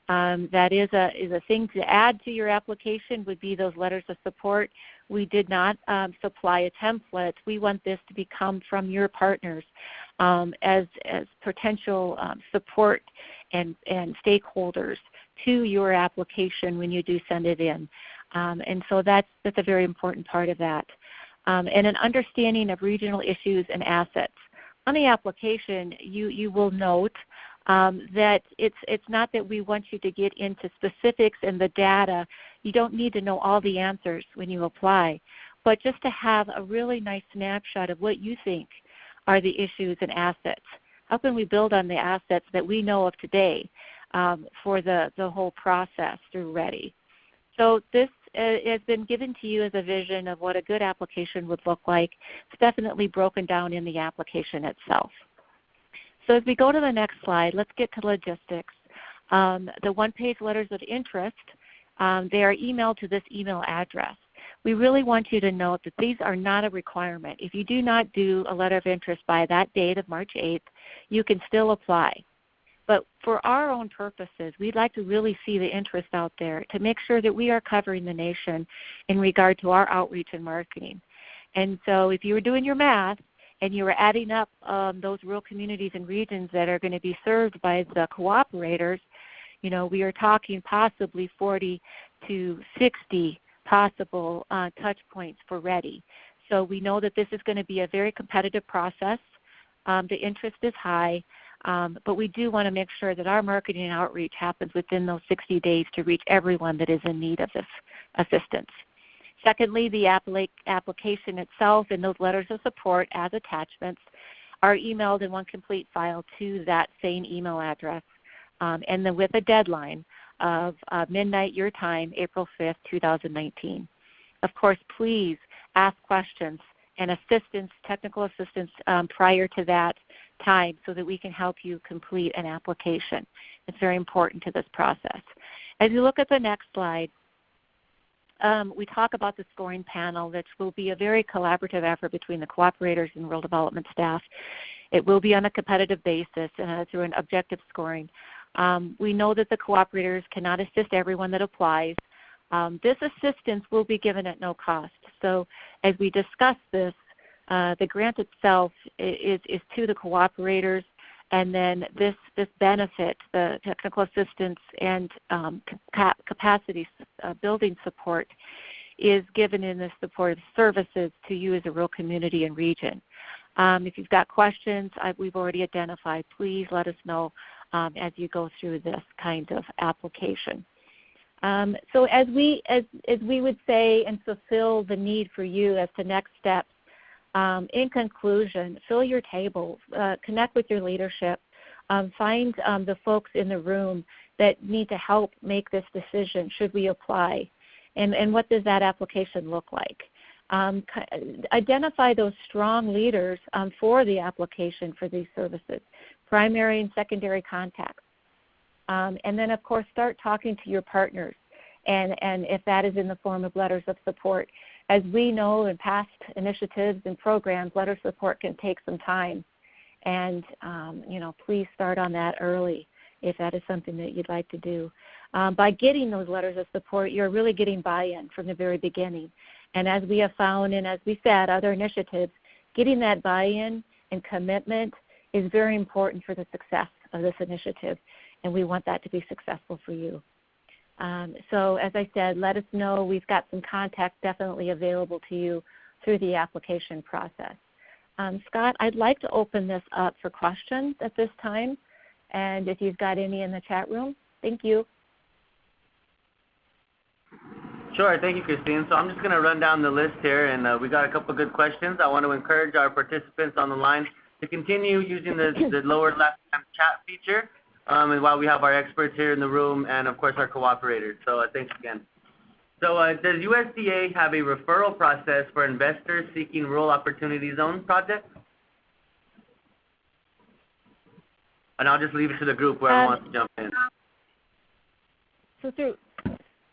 That is a thing to add to your application, would be those letters of support. We did not supply a template. We want this to become from your partners as potential support and stakeholders to your application when you do send it in. And so that's a very important part of that. And an understanding of regional issues and assets. On the application, you will note that it's not that we want you to get into specifics in the data. You don't need to know all the answers when you apply, but just to have a really nice snapshot of what you think are the issues and assets. How can we build on the assets that we know of today for the whole process through REDI? So this has been given to you as a vision of what a good application would look like. It's definitely broken down in the application itself. So as we go to the next slide, let's get to logistics. The one-page letters of interest, they are emailed to this email address. We really want you to note that these are not a requirement. If you do not do a letter of interest by that date of March 8th, you can still apply. But for our own purposes, we'd like to really see the interest out there to make sure that we are covering the nation in regard to our outreach and marketing. And so if you were doing your math, and you were adding up those rural communities and regions that are going to be served by the cooperators, we are talking possibly 40 to 60 possible touch points for REDI. So we know that this is going to be a very competitive process. The interest is high, but we do want to make sure that our marketing and outreach happens within those 60 days to reach everyone that is in need of this assistance. Secondly, the application itself and those letters of support as attachments. are emailed in one complete file to that same email address, and then with a deadline of midnight your time, April 5th, 2019. Of course, please ask questions and assistance, technical assistance prior to that time so that we can help you complete an application. It's very important to this process. As you look at the next slide, we talk about the scoring panel, which will be a very collaborative effort between the cooperators and rural development staff. It will be on a competitive basis through an objective scoring. We know that the cooperators cannot assist everyone that applies. This assistance will be given at no cost. So as we discuss this, the grant itself is to the cooperators, and then this benefit, the technical assistance and capacity building support, is given in the supportive services to you as a rural community and region. If you've got questions we've already identified, please let us know as you go through this kind of application. So as we would say and fulfill the need for you as to next steps, in conclusion, fill your table, connect with your leadership, find the folks in the room that need to help make this decision, should we apply, and what does that application look like. Identify those strong leaders for the application for these services, primary and secondary contacts. And then, of course, start talking to your partners, and if that is in the form of letters of support. As we know in past initiatives and programs, letter of support can take some time. And, please start on that early if that is something that you'd like to do. By getting those letters of support, you're really getting buy-in from the very beginning. And as we have found, and as we said, other initiatives, getting that buy-in and commitment is very important for the success of this initiative, and we want that to be successful for you. So as I said, let us know. We've got some contacts definitely available to you through the application process. Scott, I'd like to open this up for questions at this time, and if you've got any in the chat room, thank you. Sure, thank you, Christine. So I'm just going to run down the list here, and we got a couple good questions. I want to encourage our participants on the line to continue using the lower left-hand chat feature. And while we have our experts here in the room and, of course, our cooperators. So thanks again. So does USDA have a referral process for investors seeking rural opportunity zone projects? And I'll just leave it to the group, whoever wants to jump in.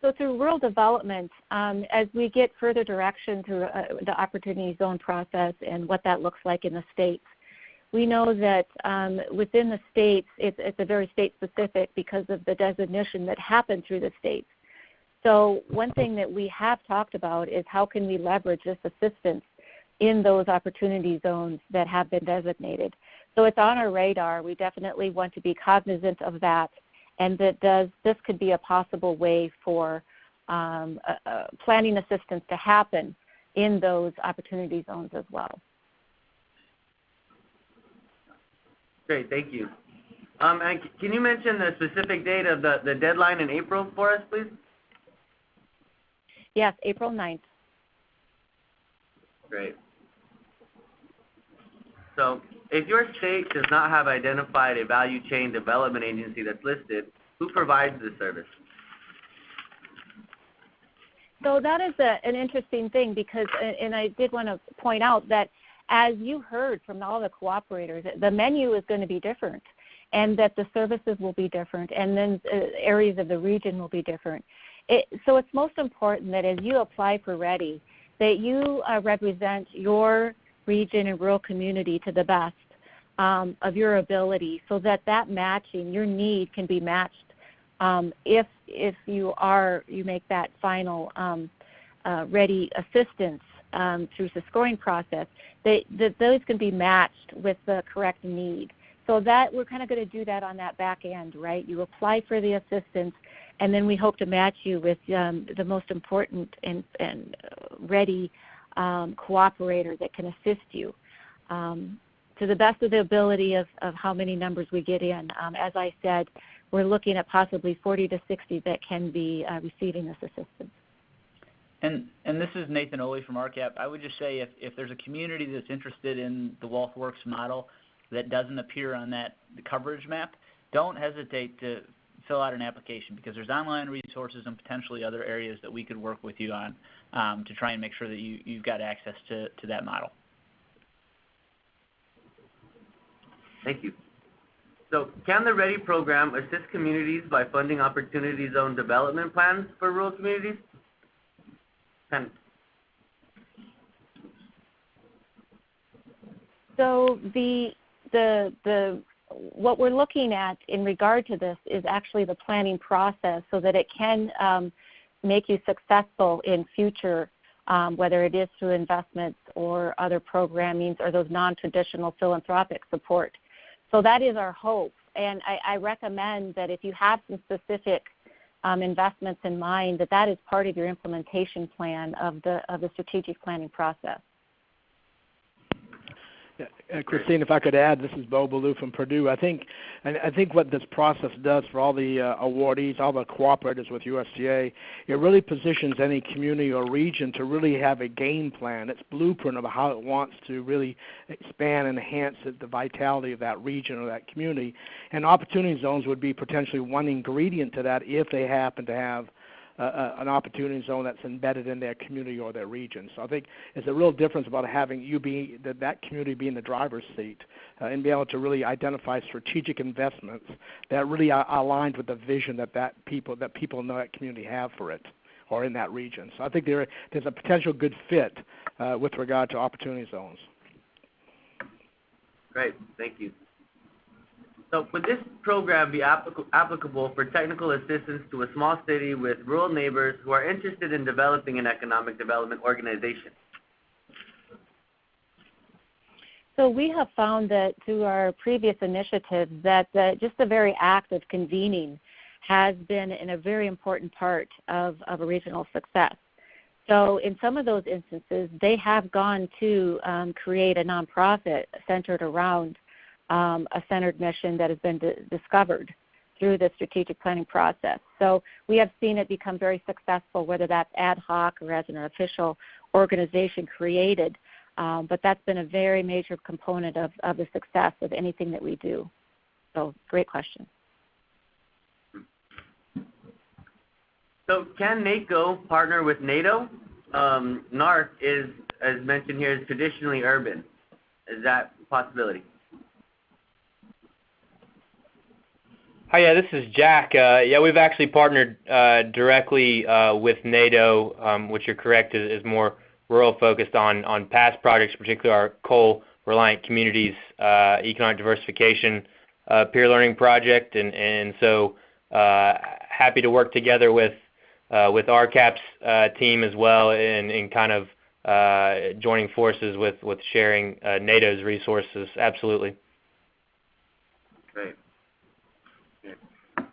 So through rural development, as we get further direction through the opportunity zone process and what that looks like in the states, we know that within the states, it's a very state-specific because of the designation that happened through the states. So one thing that we have talked about is how can we leverage this assistance in those opportunity zones that have been designated. So it's on our radar. We definitely want to be cognizant of that, and that this could be a possible way for planning assistance to happen in those opportunity zones as well. Great, thank you. And can you mention the specific date of the deadline in April for us, please? Yes, April 9th. Great. So if your state does not have identified a value chain development agency that's listed, who provides this service? So that is an interesting thing because, and I did want to point out that as you heard from all the cooperators, the menu is going to be different and that the services will be different and then areas of the region will be different. So it's most important that as you apply for REDI, that you represent your region and rural community to the best of your ability so that matching, your need can be matched if you make that final REDI assistance through the scoring process, that those can be matched with the correct need. So that we're kind of going to do that on that back end, right? You apply for the assistance, and then we hope to match you with the most important and REDI cooperator that can assist you to the best of the ability of how many numbers we get in. As I said, we're looking at possibly 40 to 60 that can be receiving this assistance. And this is Nathan Oley from RCAP. I would just say if there's a community that's interested in the WealthWorks model that doesn't appear on the coverage map, don't hesitate to fill out an application, because there's online resources and potentially other areas that we could work with you on to try and make sure that you've got access to that model. Thank you. So can the REDI program assist communities by funding opportunity zone development plans for rural communities? So what we're looking at in regard to this is actually the planning process, so that it can make you successful in future, whether it is through investments or other programmings or those non-traditional philanthropic support. So that is our hope, and I recommend that if you have some specific investments in mind, that is part of your implementation plan of the strategic planning process. Christine, if I could add, this is Bo Ballou from Purdue. I think what this process does for all the awardees, all the cooperators with USDA, it really positions any community or region to really have a game plan, its blueprint of how it wants to really expand and enhance the vitality of that region or that community. And opportunity zones would be potentially one ingredient to that if they happen to have an opportunity zone that's embedded in their community or their region. So I think it's a real difference about having that community be in the driver's seat and be able to really identify strategic investments that really are aligned with the vision that people in that community have for it or in that region. So I think there's a potential good fit with regard to opportunity zones. Great, thank you. So would this program be applicable for technical assistance to a small city with rural neighbors who are interested in developing an economic development organization? So we have found that through our previous initiatives that just the very act of convening has been a very important part of a regional success. So in some of those instances, they have gone to create a nonprofit centered around a centered mission that has been discovered through the strategic planning process. So we have seen it become very successful, whether that's ad hoc or as an official organization created. But that's been a very major component of the success of anything that we do. So great question. So can NACO partner with NATO? NARC is, as mentioned here, is traditionally urban. Is that a possibility? Hi, yeah, this is Jack. We've actually partnered directly with NATO, which you're correct is more rural focused on past projects, particularly our coal-reliant communities economic diversification peer learning project, and so happy to work together with RCAP's team as well in kind of joining forces with sharing NATO's resources. Absolutely. Great.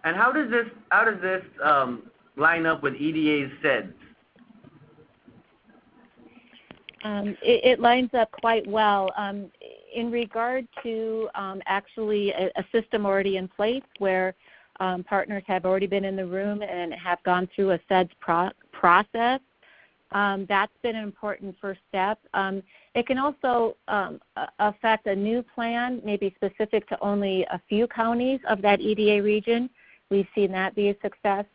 And how does this line up with EDA's SEDS? It lines up quite well in regard to actually a system already in place where partners have already been in the room and have gone through a SEDS process. That's been an important first step. It can also affect a new plan, maybe specific to only a few counties of that EDA region. We've seen that be a success,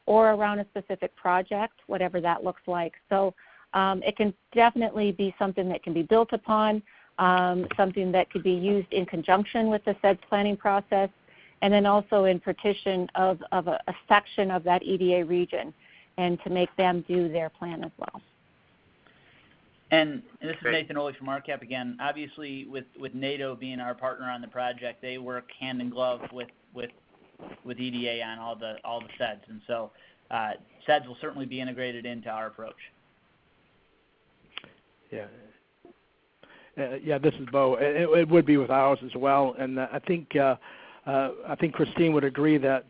or around a specific project, whatever that looks like. So it can definitely be something that can be built upon, something that could be used in conjunction with the SEDS planning process, and then also in partition of a section of that EDA region, and to make them do their plan as well. And this is Nathan Oley from RCAP again. Obviously, with NATO being our partner on the project, they work hand in glove with EDA on all the SEDS, and so SEDS will certainly be integrated into our approach. Yeah. This is Bo. It would be with ours as well, and I think Christine would agree that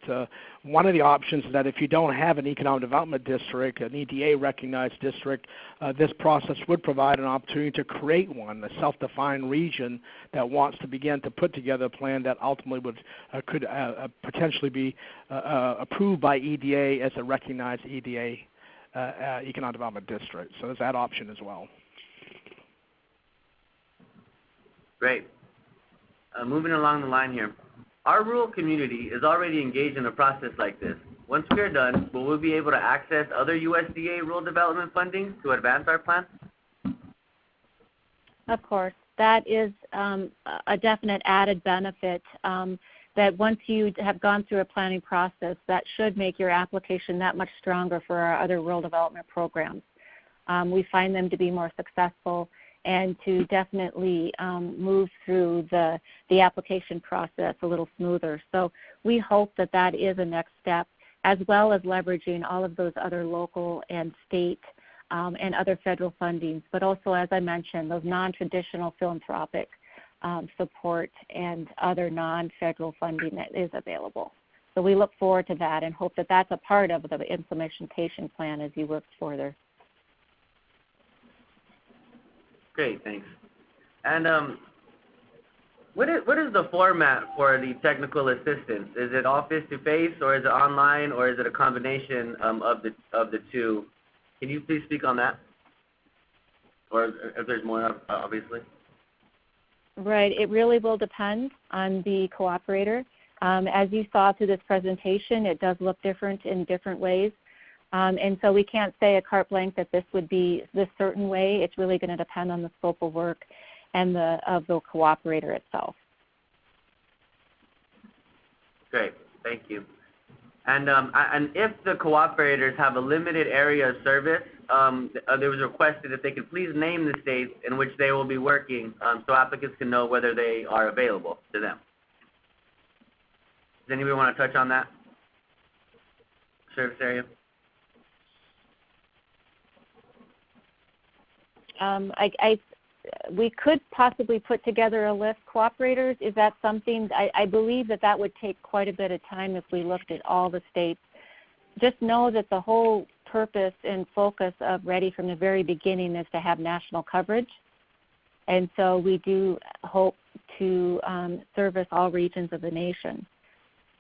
one of the options is that if you don't have an economic development district, an EDA recognized district, this process would provide an opportunity to create one, a self-defined region that wants to begin to put together a plan that ultimately could potentially be approved by EDA as a recognized EDA economic development district. So there's that option as well. Great. Moving along the line here. Our rural community is already engaged in a process like this. Once we are done, will we be able to access other USDA rural development funding to advance our plan? Of course. That is a definite added benefit that once you have gone through a planning process, that should make your application that much stronger for our other rural development programs. We find them to be more successful and to definitely move through the application process a little smoother. So we hope that that is a next step, as well as leveraging all of those other local and state and other federal fundings, but also, as I mentioned, those non-traditional philanthropic support and other non-federal funding that is available. So we look forward to that and hope that that's a part of the implementation plan as you work further. Great, thanks. And what is the format for the technical assistance? Is it all face-to-face, or is it online, or is it a combination of the two? Can you please speak on that? Or if there's more, obviously. Right. It really will depend on the cooperator. As you saw through this presentation, it does look different in different ways. And so we can't say a carte blanche that this would be this certain way. It's really going to depend on the scope of work and of the cooperator itself. Great. Thank you. And if the cooperators have a limited area of service, there was requested that they could please name the states in which they will be working so applicants can know whether they are available to them. Does anybody want to touch on that? Service area? We could possibly put together a list, cooperators. Is that something? I believe that would take quite a bit of time if we looked at all the states. Just know that the whole purpose and focus of REDI from the very beginning is to have national coverage. And so we do hope to service all regions of the nation.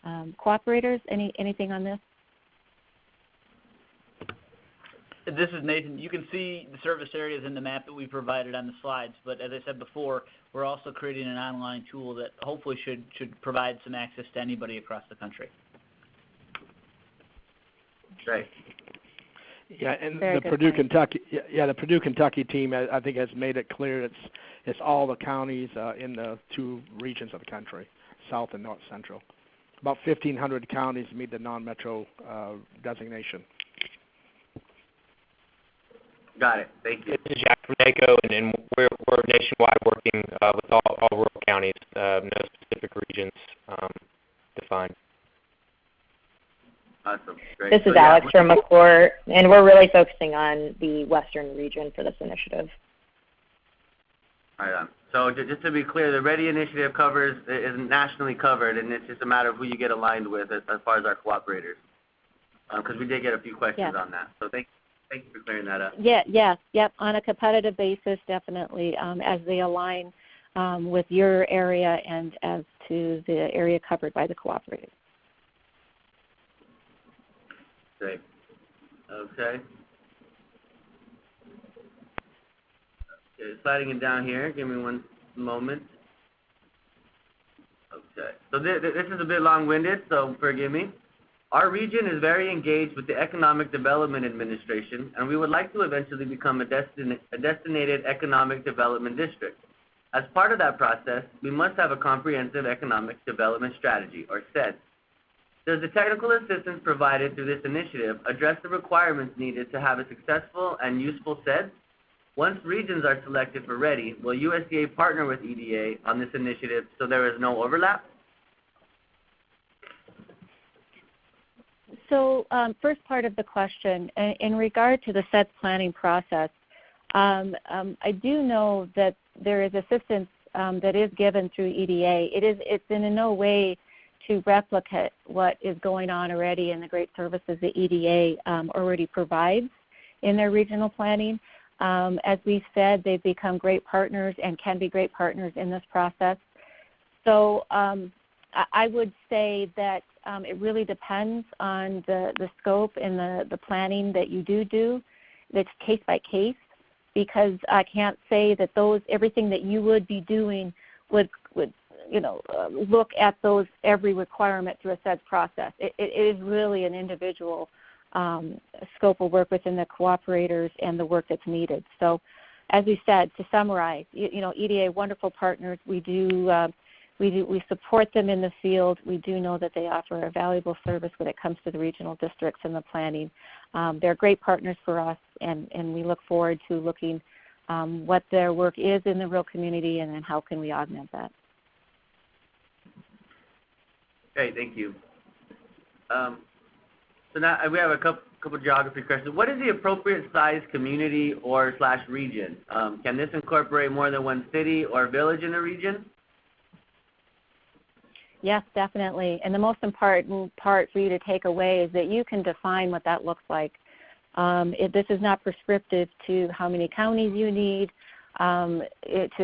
Cooperators, anything on this? This is Nathan. You can see the service areas in the map that we provided on the slides, but as I said before, we're also creating an online tool that hopefully should provide some access to anybody across the country. Great. Yeah, and the Purdue Kentucky team, I think, has made it clear it's all the counties in the two regions of the country, South and North Central. About 1,500 counties meet the non-metro designation. Got it. Thank you. This is Jack from NACO, and we're nationwide working with all rural counties, no specific regions defined. Awesome. Great. This is Alex from McClure, and we're really focusing on the western region for this initiative. All right. So just to be clear, the REDI initiative is nationally covered, and it's just a matter of who you get aligned with as far as our cooperators, because we did get a few questions on that. So thank you for clearing that up. Yep. On a competitive basis, definitely, as they align with your area and as to the area covered by the cooperative. Great. Okay. Sliding it down here. Give me one moment. Okay. So this is a bit long-winded, so forgive me. Our region is very engaged with the Economic Development Administration, and we would like to eventually become a designated economic development district. As part of that process, we must have a comprehensive economic development strategy, or SED. Does the technical assistance provided through this initiative address the requirements needed to have a successful and useful SED? Once regions are selected for REDI, will USDA partner with EDA on this initiative so there is no overlap? So first part of the question, in regard to the SED planning process, I do know that there is assistance that is given through EDA. It's in no way to replicate what is going on already in the great services that EDA already provides in their regional planning. As we said, they've become great partners and can be great partners in this process. So I would say that it really depends on the scope and the planning that you do. That's case by case, because I can't say that everything that you would be doing would look at those every requirement through a SEDS process. It is really an individual scope of work within the cooperators and the work that's needed. So, as we said, to summarize, EDA, wonderful partners. We support them in the field. We do know that they offer a valuable service when it comes to the regional districts and the planning. They're great partners for us, and we look forward to looking what their work is in the rural community, and then how can we augment that. Okay, thank you. So now we have a couple geography questions. What is the appropriate size community or / region? Can this incorporate more than one city or village in a region? Yes, definitely. And the most important part for you to take away is that you can define what that looks like. This is not prescriptive to how many counties you need, to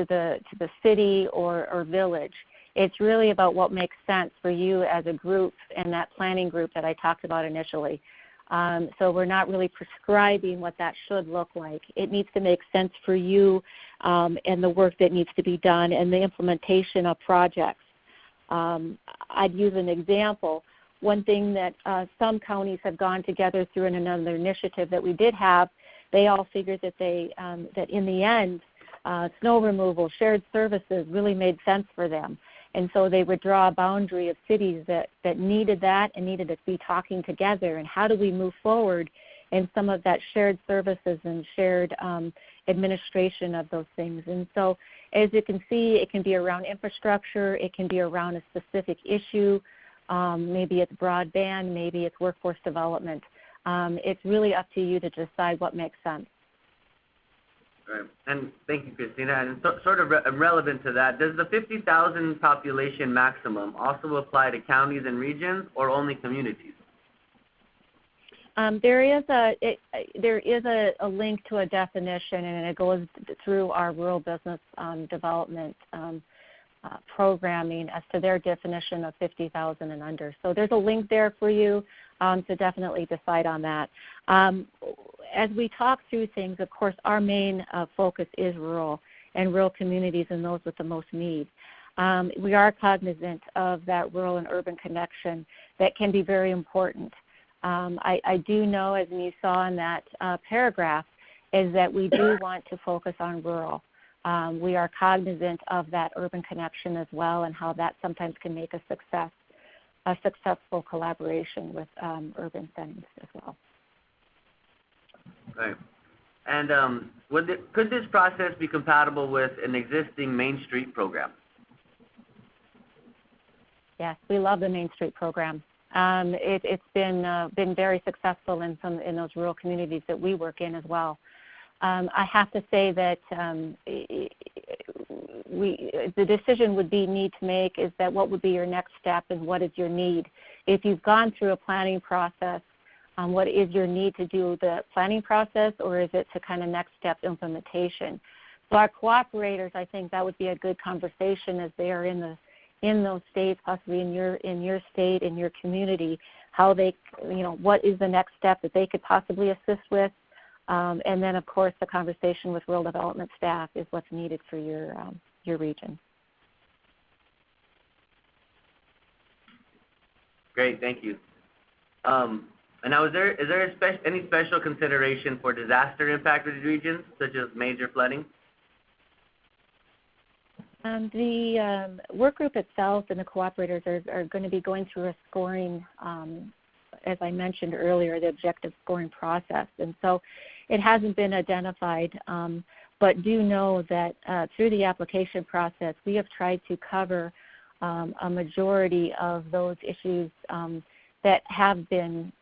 the city or village. It's really about what makes sense for you as a group and that planning group that I talked about initially. So we're not really prescribing what that should look like. It needs to make sense for you and the work that needs to be done and the implementation of projects. I'd use an example. One thing that some counties have gone together through in another initiative that we did have, they all figured that that in the end, snow removal, shared services really made sense for them. And so they would draw a boundary of cities that needed that and needed to be talking together. And how do we move forward in some of that shared services and shared administration of those things? And so as you can see, it can be around infrastructure. It can be around a specific issue. Maybe it's broadband. Maybe it's workforce development. It's really up to you to decide what makes sense. Right. And thank you, Christina. And sort of relevant to that, does the 50,000 population maximum also apply to counties and regions or only communities? There is a link to a definition, and it goes through our rural business development programming as to their definition of 50,000 and under. So there's a link there for you to definitely decide on that. As we talk through things, of course, our main focus is rural and rural communities and those with the most need. We are cognizant of that rural and urban connection that can be very important. I do know, as you saw in that paragraph, is that we do want to focus on rural. We are cognizant of that urban connection as well and how that sometimes can make a successful collaboration with urban settings as well. Right. And could this process be compatible with an existing Main Street program? Yes, we love the Main Street program. It's been very successful in those rural communities that we work in as well. I have to say that the decision would need to make is that what would be your next step and what is your need. If you've gone through a planning process, what is your need to do the planning process, or is it to kind of next step implementation? So our cooperators, I think that would be a good conversation as they are in those states, possibly in your state, in your community, how they, what is the next step that they could possibly assist with, and then of course the conversation with rural development staff is what's needed for your region. Great, thank you. And now, is there any special consideration for disaster impacted regions, such as major flooding? The work group itself and the cooperators are going to be going through a scoring, as I mentioned earlier, the objective scoring process. And so it hasn't been identified, but do know that through the application process, we have tried to cover a majority of those issues that have been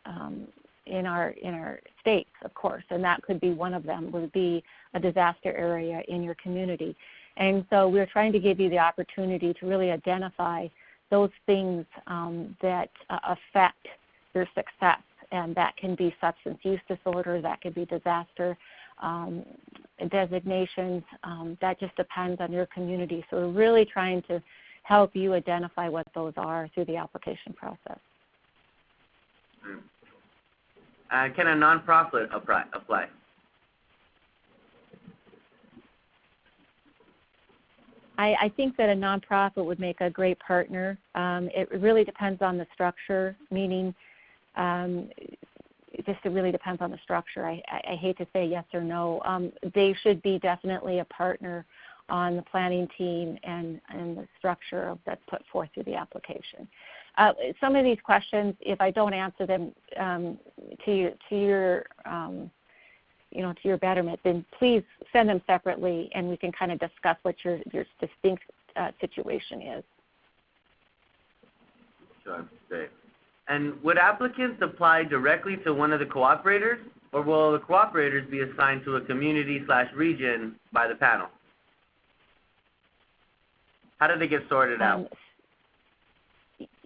in our states, of course, and that could be one of them, would be a disaster area in your community. And so we're trying to give you the opportunity to really identify those things that affect your success, and that can be substance use disorder, that could be disaster designations, that just depends on your community. So we're really trying to help you identify what those are through the application process. Can a nonprofit apply? I think that a nonprofit would make a great partner. It really depends on the structure, meaning it really depends on the structure. I hate to say yes or no. They should be definitely a partner on the planning team and the structure that's put forth through the application. Some of these questions, if I don't answer them to your betterment, then please send them separately, and we can kind of discuss what your distinct situation is. Sure, great. And would applicants apply directly to one of the cooperators, or will the cooperators be assigned to a community/region by the panel? How do they get sorted out?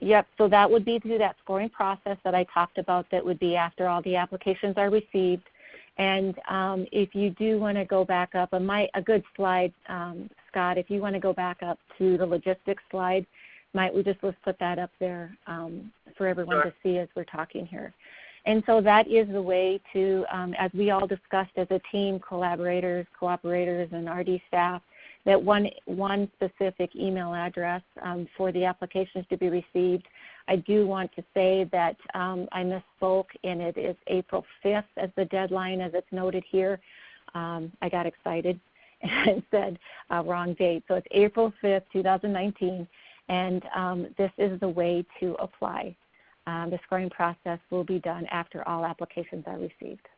Yep, so that would be through that scoring process that I talked about. That would be after all the applications are received. And if you do want to go back up, a good slide, Scott, if you want to go back up to the logistics slide, let's put that up there for everyone to see as we're talking here. And so that is the way to, as we all discussed as a team, collaborators, cooperators, and RD staff, that one specific email address for the applications to be received. I do want to say that I misspoke, and it is April 5th as the deadline, as it's noted here. I got excited and said wrong date. So it's April 5th, 2019, and this is the way to apply. The scoring process will be done after all applications are received.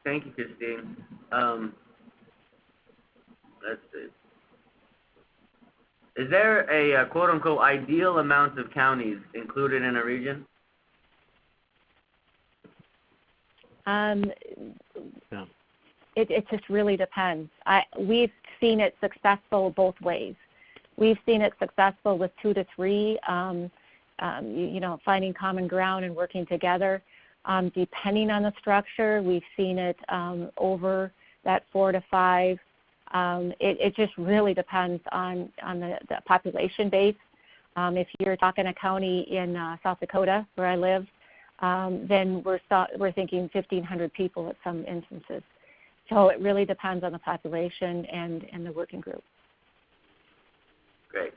Thank you, Christine. Let's see. Is there a quote-unquote ideal amount of counties included in a region? It just really depends. We've seen it successful both ways. We've seen it successful with 2 to 3, finding common ground and working together. Depending on the structure, we've seen it over that 4 to 5. It just really depends on the population base. If you're talking a county in South Dakota, where I live, then we're thinking 1,500 people at some instances. So it really depends on the population and the working group. Great.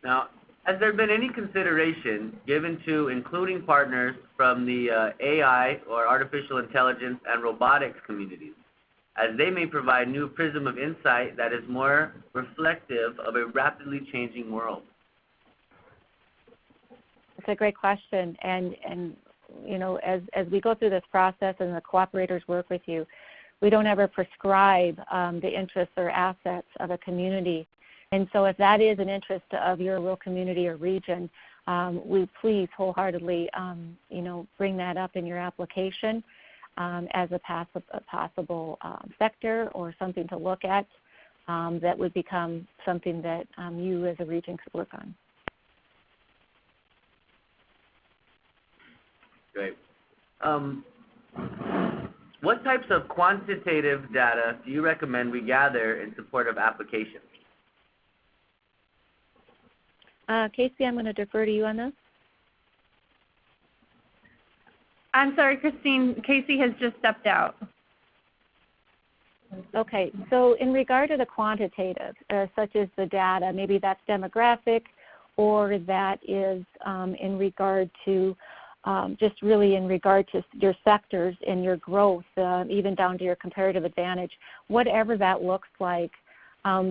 Now, has there been any consideration given to including partners from the AI or artificial intelligence and robotics communities, as they may provide new prism of insight that is more reflective of a rapidly changing world? It's a great question, and as we go through this process and the cooperators work with you, we don't ever prescribe the interests or assets of a community. And so if that is an interest of your rural community or region, we please wholeheartedly, bring that up in your application as a possible sector or something to look at that would become something that you as a region could work on. Great. What types of quantitative data do you recommend we gather in support of applications? Casey, I'm going to defer to you on this. I'm sorry, Christine. Casey has just stepped out. Okay. So in regard to the quantitative, such as the data, maybe that's demographic, or that is in regard to just really in regard to your sectors and your growth, even down to your comparative advantage, whatever that looks like,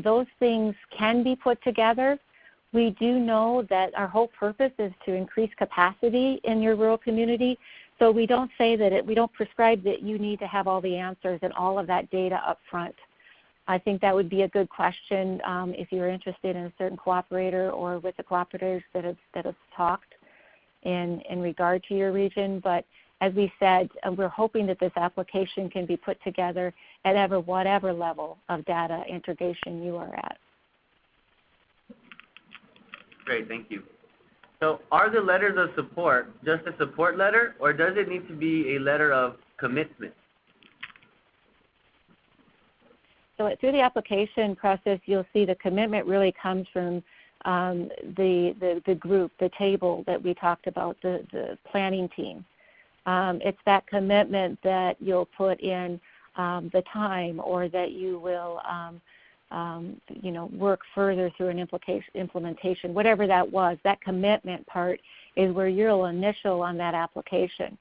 those things can be put together. We do know that our whole purpose is to increase capacity in your rural community. So we don't say that we don't prescribe that you need to have all the answers and all of that data up front. I think that would be a good question if you're interested in a certain cooperator or with the cooperators that have talked in regard to your region. But as we said, we're hoping that this application can be put together at whatever level of data integration you are at. Great, thank you. So are the letters of support just a support letter, or does it need to be a letter of commitment? So through the application process, you'll see the commitment really comes from the group, the table that we talked about, the planning team. It's that commitment that you'll put in the time, or that you will work further through an implementation, whatever that was. That commitment part is where you'll initial on that application.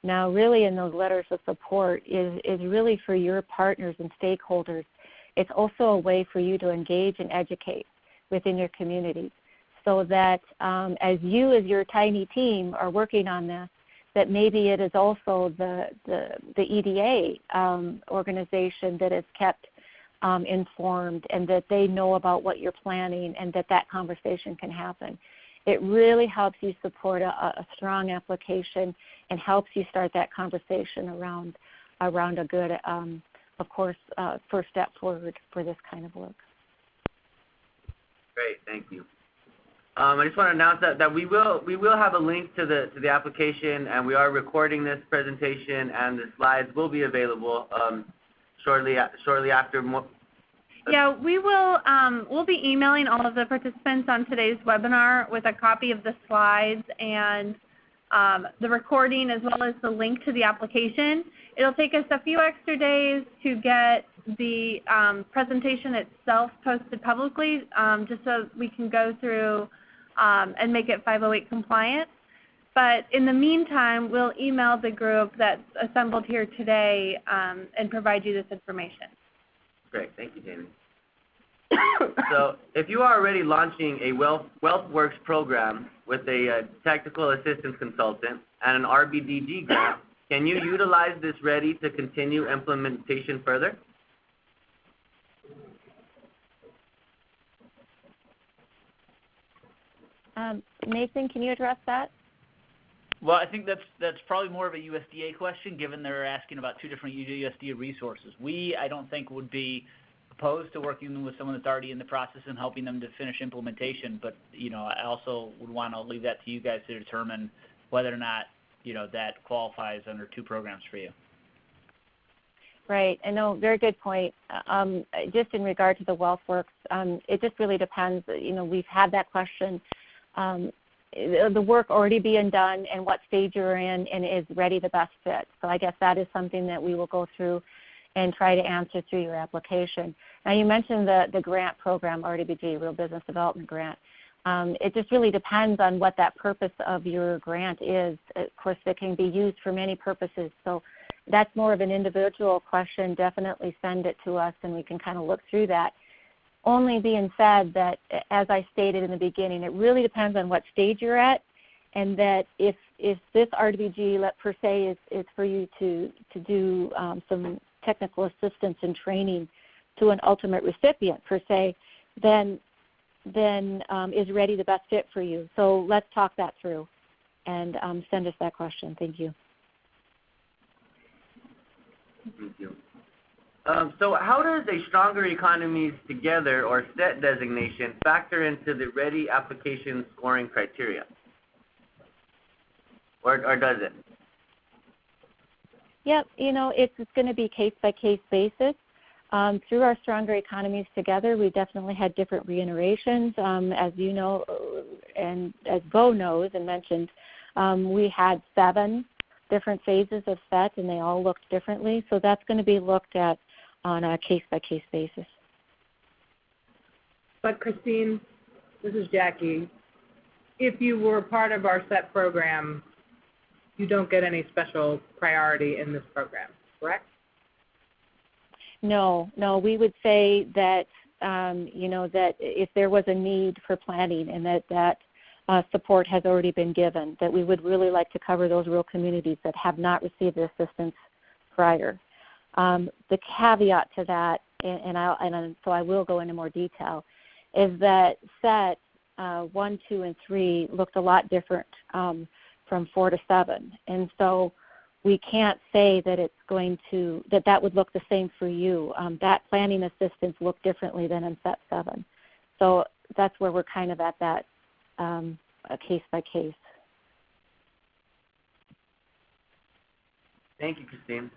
Now, really in those letters of support is really for your partners and stakeholders. It's also a way for you to engage and educate within your communities, so that as your tiny team are working on this, that maybe it is also the EDA organization that is kept informed, and that they know about what you're planning, and that conversation can happen. It really helps you support a strong application, and helps you start that conversation around a good, of course, first step forward for this kind of work. Great, thank you. I just want to announce that we will have a link to the application, and we are recording this presentation, and the slides will be available shortly after. Yeah, we will. We'll be emailing all of the participants on today's webinar with a copy of the slides and the recording, as well as the link to the application. It'll take us a few extra days to get the presentation itself posted publicly, just so we can go through and make it 508 compliant. But in the meantime, we'll email the group that's assembled here today and provide you this information. Great, thank you, Jamie. So if you are already launching a WealthWorks program with a technical assistance consultant and an RBDG grant, can you utilize this REDI to continue implementation further? Nathan, can you address that? Well, I think that's probably more of a USDA question, given they're asking about two different USDA resources. I don't think would be opposed to working with someone that's already in the process and helping them to finish implementation, but I also would want to leave that to you guys to determine whether or not that qualifies under two programs for you. Right, and no, very good point. Just in regard to the WealthWorks, it just really depends. We've had that question. The work already being done, and what stage you're in, and is REDI the best fit. So I guess that is something that we will go through and try to answer through your application. Now, you mentioned the grant program, RDBG, Real Business Development Grant. It just really depends on what that purpose of your grant is. Of course, it can be used for many purposes. So that's more of an individual question. Definitely send it to us, and we can kind of look through that. Only being said that, as I stated in the beginning, it really depends on what stage you're at, and that if this RDBG per se is for you to do some technical assistance and training to an ultimate recipient per se, then is REDI the best fit for you? So let's talk that through, and send us that question. Thank you. Thank you. So how does a Stronger Economies Together, or SET designation, factor into the REDI application scoring criteria? Or does it? Yep, it's going to be case-by-case basis. Through our Stronger Economies Together, we definitely had different reiterations. As you know, and as Bo knows and mentioned, we had 7 different phases of SET, and they all looked differently. So that's going to be looked at on a case-by-case basis. But Christine, this is Jackie. If you were part of our SET program, you don't get any special priority in this program, correct? No. We would say that that if there was a need for planning, and that support has already been given, that we would really like to cover those rural communities that have not received the assistance prior. The caveat to that, so I will go into more detail, is that SET 1, 2, and 3 looked a lot different from 4 to 7, and so we can't say that it's going to that would look the same for you. That planning assistance looked differently than in SET 7, so that's where we're kind of at that case by case. Thank you, Christine.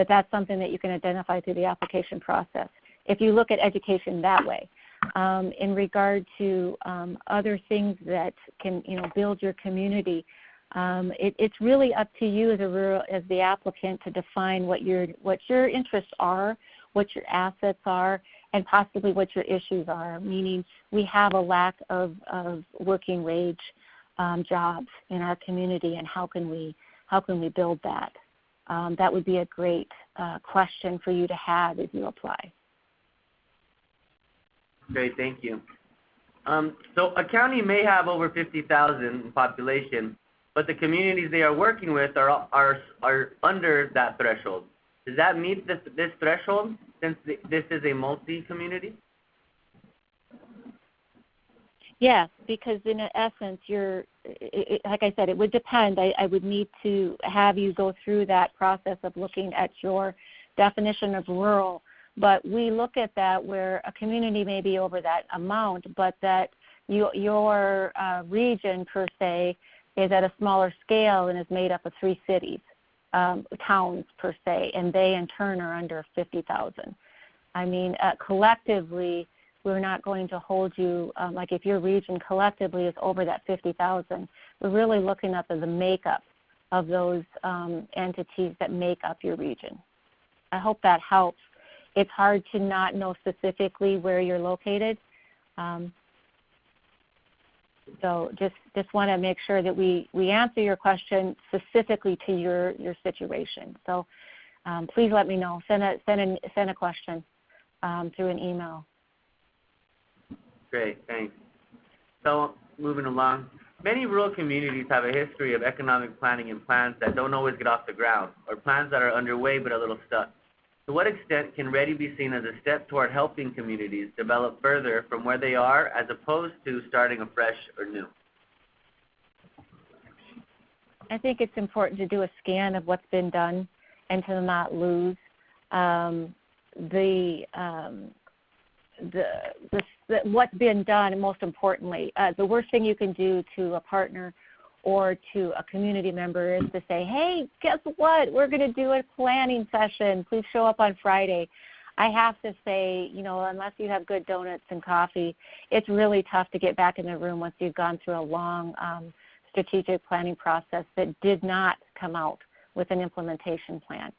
that's something that you can identify through the application process, if you look at education that way. In regard to other things that can, build your community, it's really up to you as the applicant to define what your interests are, what your assets are, and possibly what your issues are. Meaning, we have a lack of working wage jobs in our community, and how can we build that? That would be a great question for you to have as you apply. Great, thank you. So a county may have over 50,000 in population, but the communities they are working with are under that threshold. Does that meet this threshold since this is a multi-community? Yes, because in essence, like I said, it would depend. I would need to have you go through that process of looking at your definition of rural. But we look at that where a community may be over that amount, but that your region, per se, is at a smaller scale and is made up of 3 cities, towns, per se, and they, in turn, are under 50,000. I mean, collectively, we're not going to hold you, like if your region collectively is over that 50,000, we're really looking at the makeup of those entities that make up your region. I hope that helps. It's hard to not know specifically where you're located. So just want to make sure that we answer your question specifically to your situation. So please let me know. Send a question through an email. Great, thanks. So moving along, many rural communities have a history of economic planning and plans that don't always get off the ground, or plans that are underway but a little stuck. To what extent can REDI be seen as a step toward helping communities develop further from where they are, as opposed to starting afresh or new? I think it's important to do a scan of what's been done and to not lose what's been done, and most importantly, the worst thing you can do to a partner or to a community member is to say, hey, guess what? We're going to do a planning session. Please show up on Friday. I have to say, unless you have good donuts and coffee, it's really tough to get back in the room once you've gone through a long strategic planning process that did not come out with an implementation plan.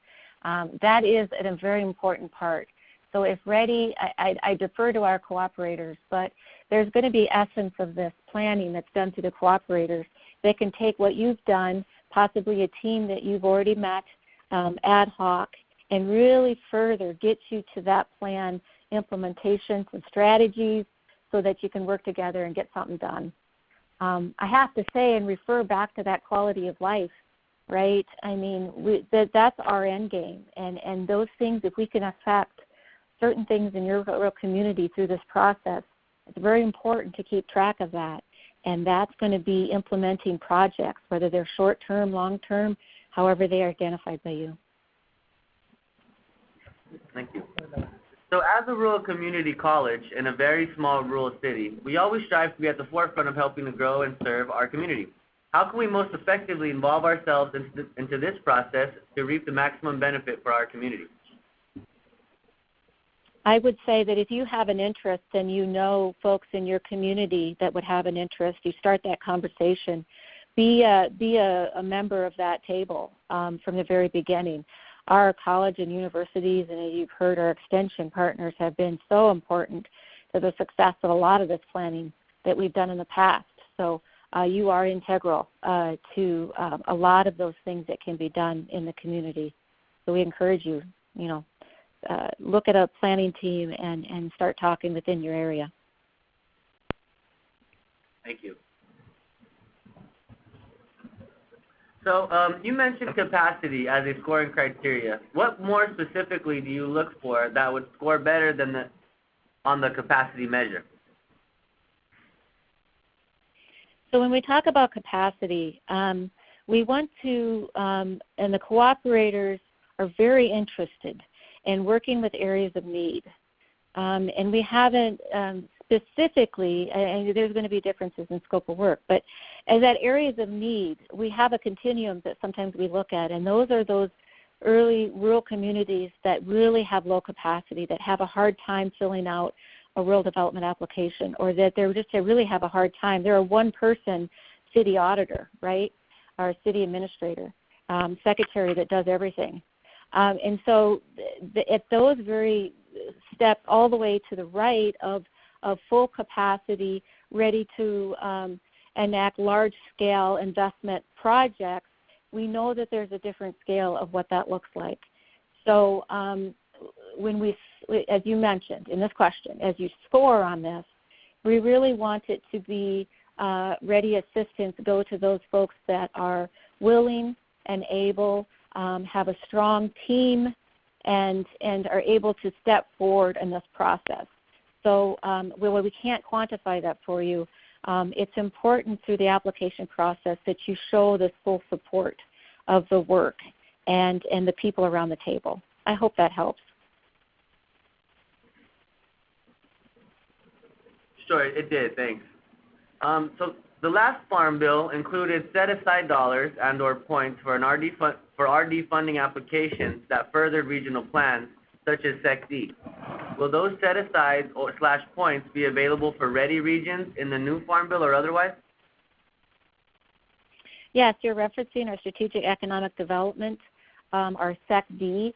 That is a very important part. So if REDI, I defer to our cooperators, but there's going to be essence of this planning that's done through the cooperators. They can take what you've done, possibly a team that you've already met ad hoc, and really further get you to that plan implementation, some strategies, so that you can work together and get something done. I have to say and refer back to that quality of life, right? I mean, that's our end game. And those things, if we can affect certain things in your rural community through this process, it's very important to keep track of that. And that's going to be implementing projects, whether they're short-term, long-term, however they are identified by you. Thank you. So as a rural community college in a very small rural city, we always strive to be at the forefront of helping to grow and serve our community. How can we most effectively involve ourselves into this process to reap the maximum benefit for our community? I would say that if you have an interest and you know folks in your community that would have an interest, you start that conversation. Be a member of that table from the very beginning. Our college and universities, and as you've heard, our extension partners have been so important to the success of a lot of this planning that we've done in the past. So you are integral to a lot of those things that can be done in the community. So we encourage you, look at a planning team and start talking within your area. Thank you. So you mentioned capacity as a scoring criteria. What more specifically do you look for that would score better than on the capacity measure? So when we talk about capacity, we want to, and the cooperators are very interested in working with areas of need. And we haven't specifically, and there's going to be differences in scope of work, but as at areas of need, we have a continuum that sometimes we look at, and those are those early rural communities that really have low capacity, that have a hard time filling out a rural development application, or that they really have a hard time. They're a one-person city auditor, right, or city administrator, secretary that does everything. And so at those very steps all the way to the right of full capacity, ready to enact large-scale investment projects, we know that there's a different scale of what that looks like. So when as you mentioned in this question, as you score on this, we really want it to be ready assistance go to those folks that are willing and able, have a strong team, and are able to step forward in this process. So while we can't quantify that for you, it's important through the application process that you show this full support of the work and the people around the table. I hope that helps. Sure, it did. Thanks. So the last Farm Bill included set-aside dollars and/or points for RD funding applications that furthered regional plans, such as SEC-D. Will those set-asides or /points be available for REDI regions in the new Farm Bill or otherwise? Yes, you're referencing our Strategic Economic Development, our SEC-D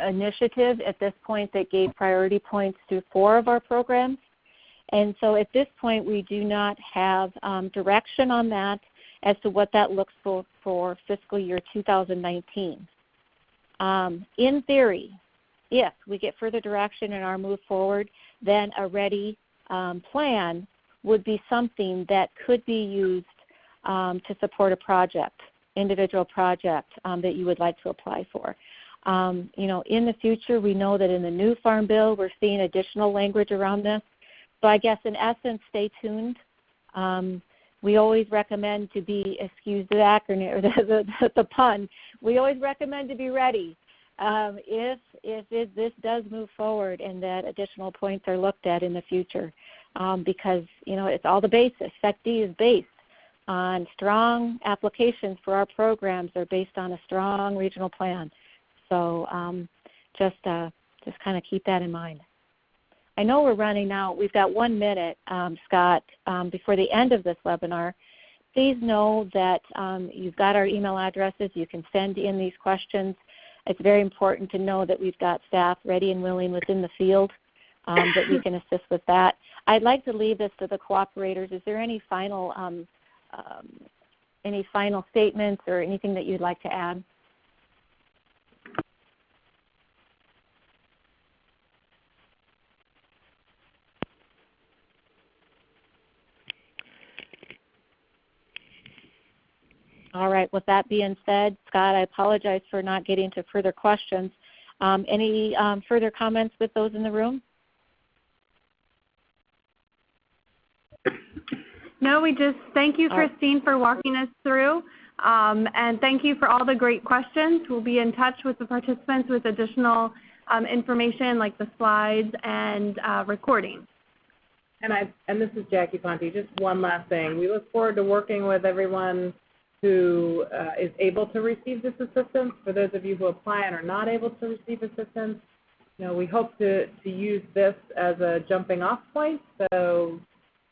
initiative at this point that gave priority points to 4 of our programs. And so at this point, we do not have direction on that as to what that looks for fiscal year 2019. In theory, if we get further direction in our move forward, then a REDI plan would be something that could be used to support a project, individual project that you would like to apply for. In the future, we know that in the new Farm Bill, we're seeing additional language around this. So I guess in essence, stay tuned. We always recommend to be, excuse the acronym or the pun, we always recommend to be ready if this does move forward and that additional points are looked at in the future. Because, it's all the basis. SEC-D is based on strong applications for our programs. They're based on a strong regional plan. So just kind of keep that in mind. I know we're running out. We've got 1 minute, Scott, before the end of this webinar. Please know that you've got our email addresses. You can send in these questions. It's very important to know that we've got staff ready and willing within the field that we can assist with that. I'd like to leave this to the cooperators. Is there any final statements or anything that you'd like to add? All right. With that being said, Scott, I apologize for not getting to further questions. Any further comments with those in the room? No, we just thank you, Christine, for walking us through. And thank you for all the great questions. We'll be in touch with the participants with additional information like the slides and recording. And this is Jackie Ponte. Just one last thing. We look forward to working with everyone who is able to receive this assistance. For those of you who apply and are not able to receive assistance, we hope to use this as a jumping off point. So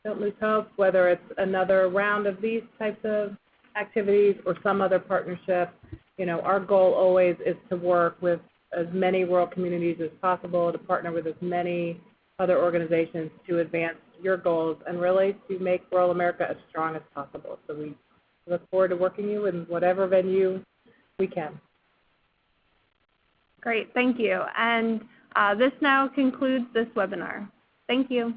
don't lose hope, whether it's another round of these types of activities or some other partnership. Our goal always is to work with as many rural communities as possible, to partner with as many other organizations to advance your goals and really to make rural America as strong as possible. So we look forward to working you in whatever venue we can. Great, thank you. And this now concludes this webinar. Thank you.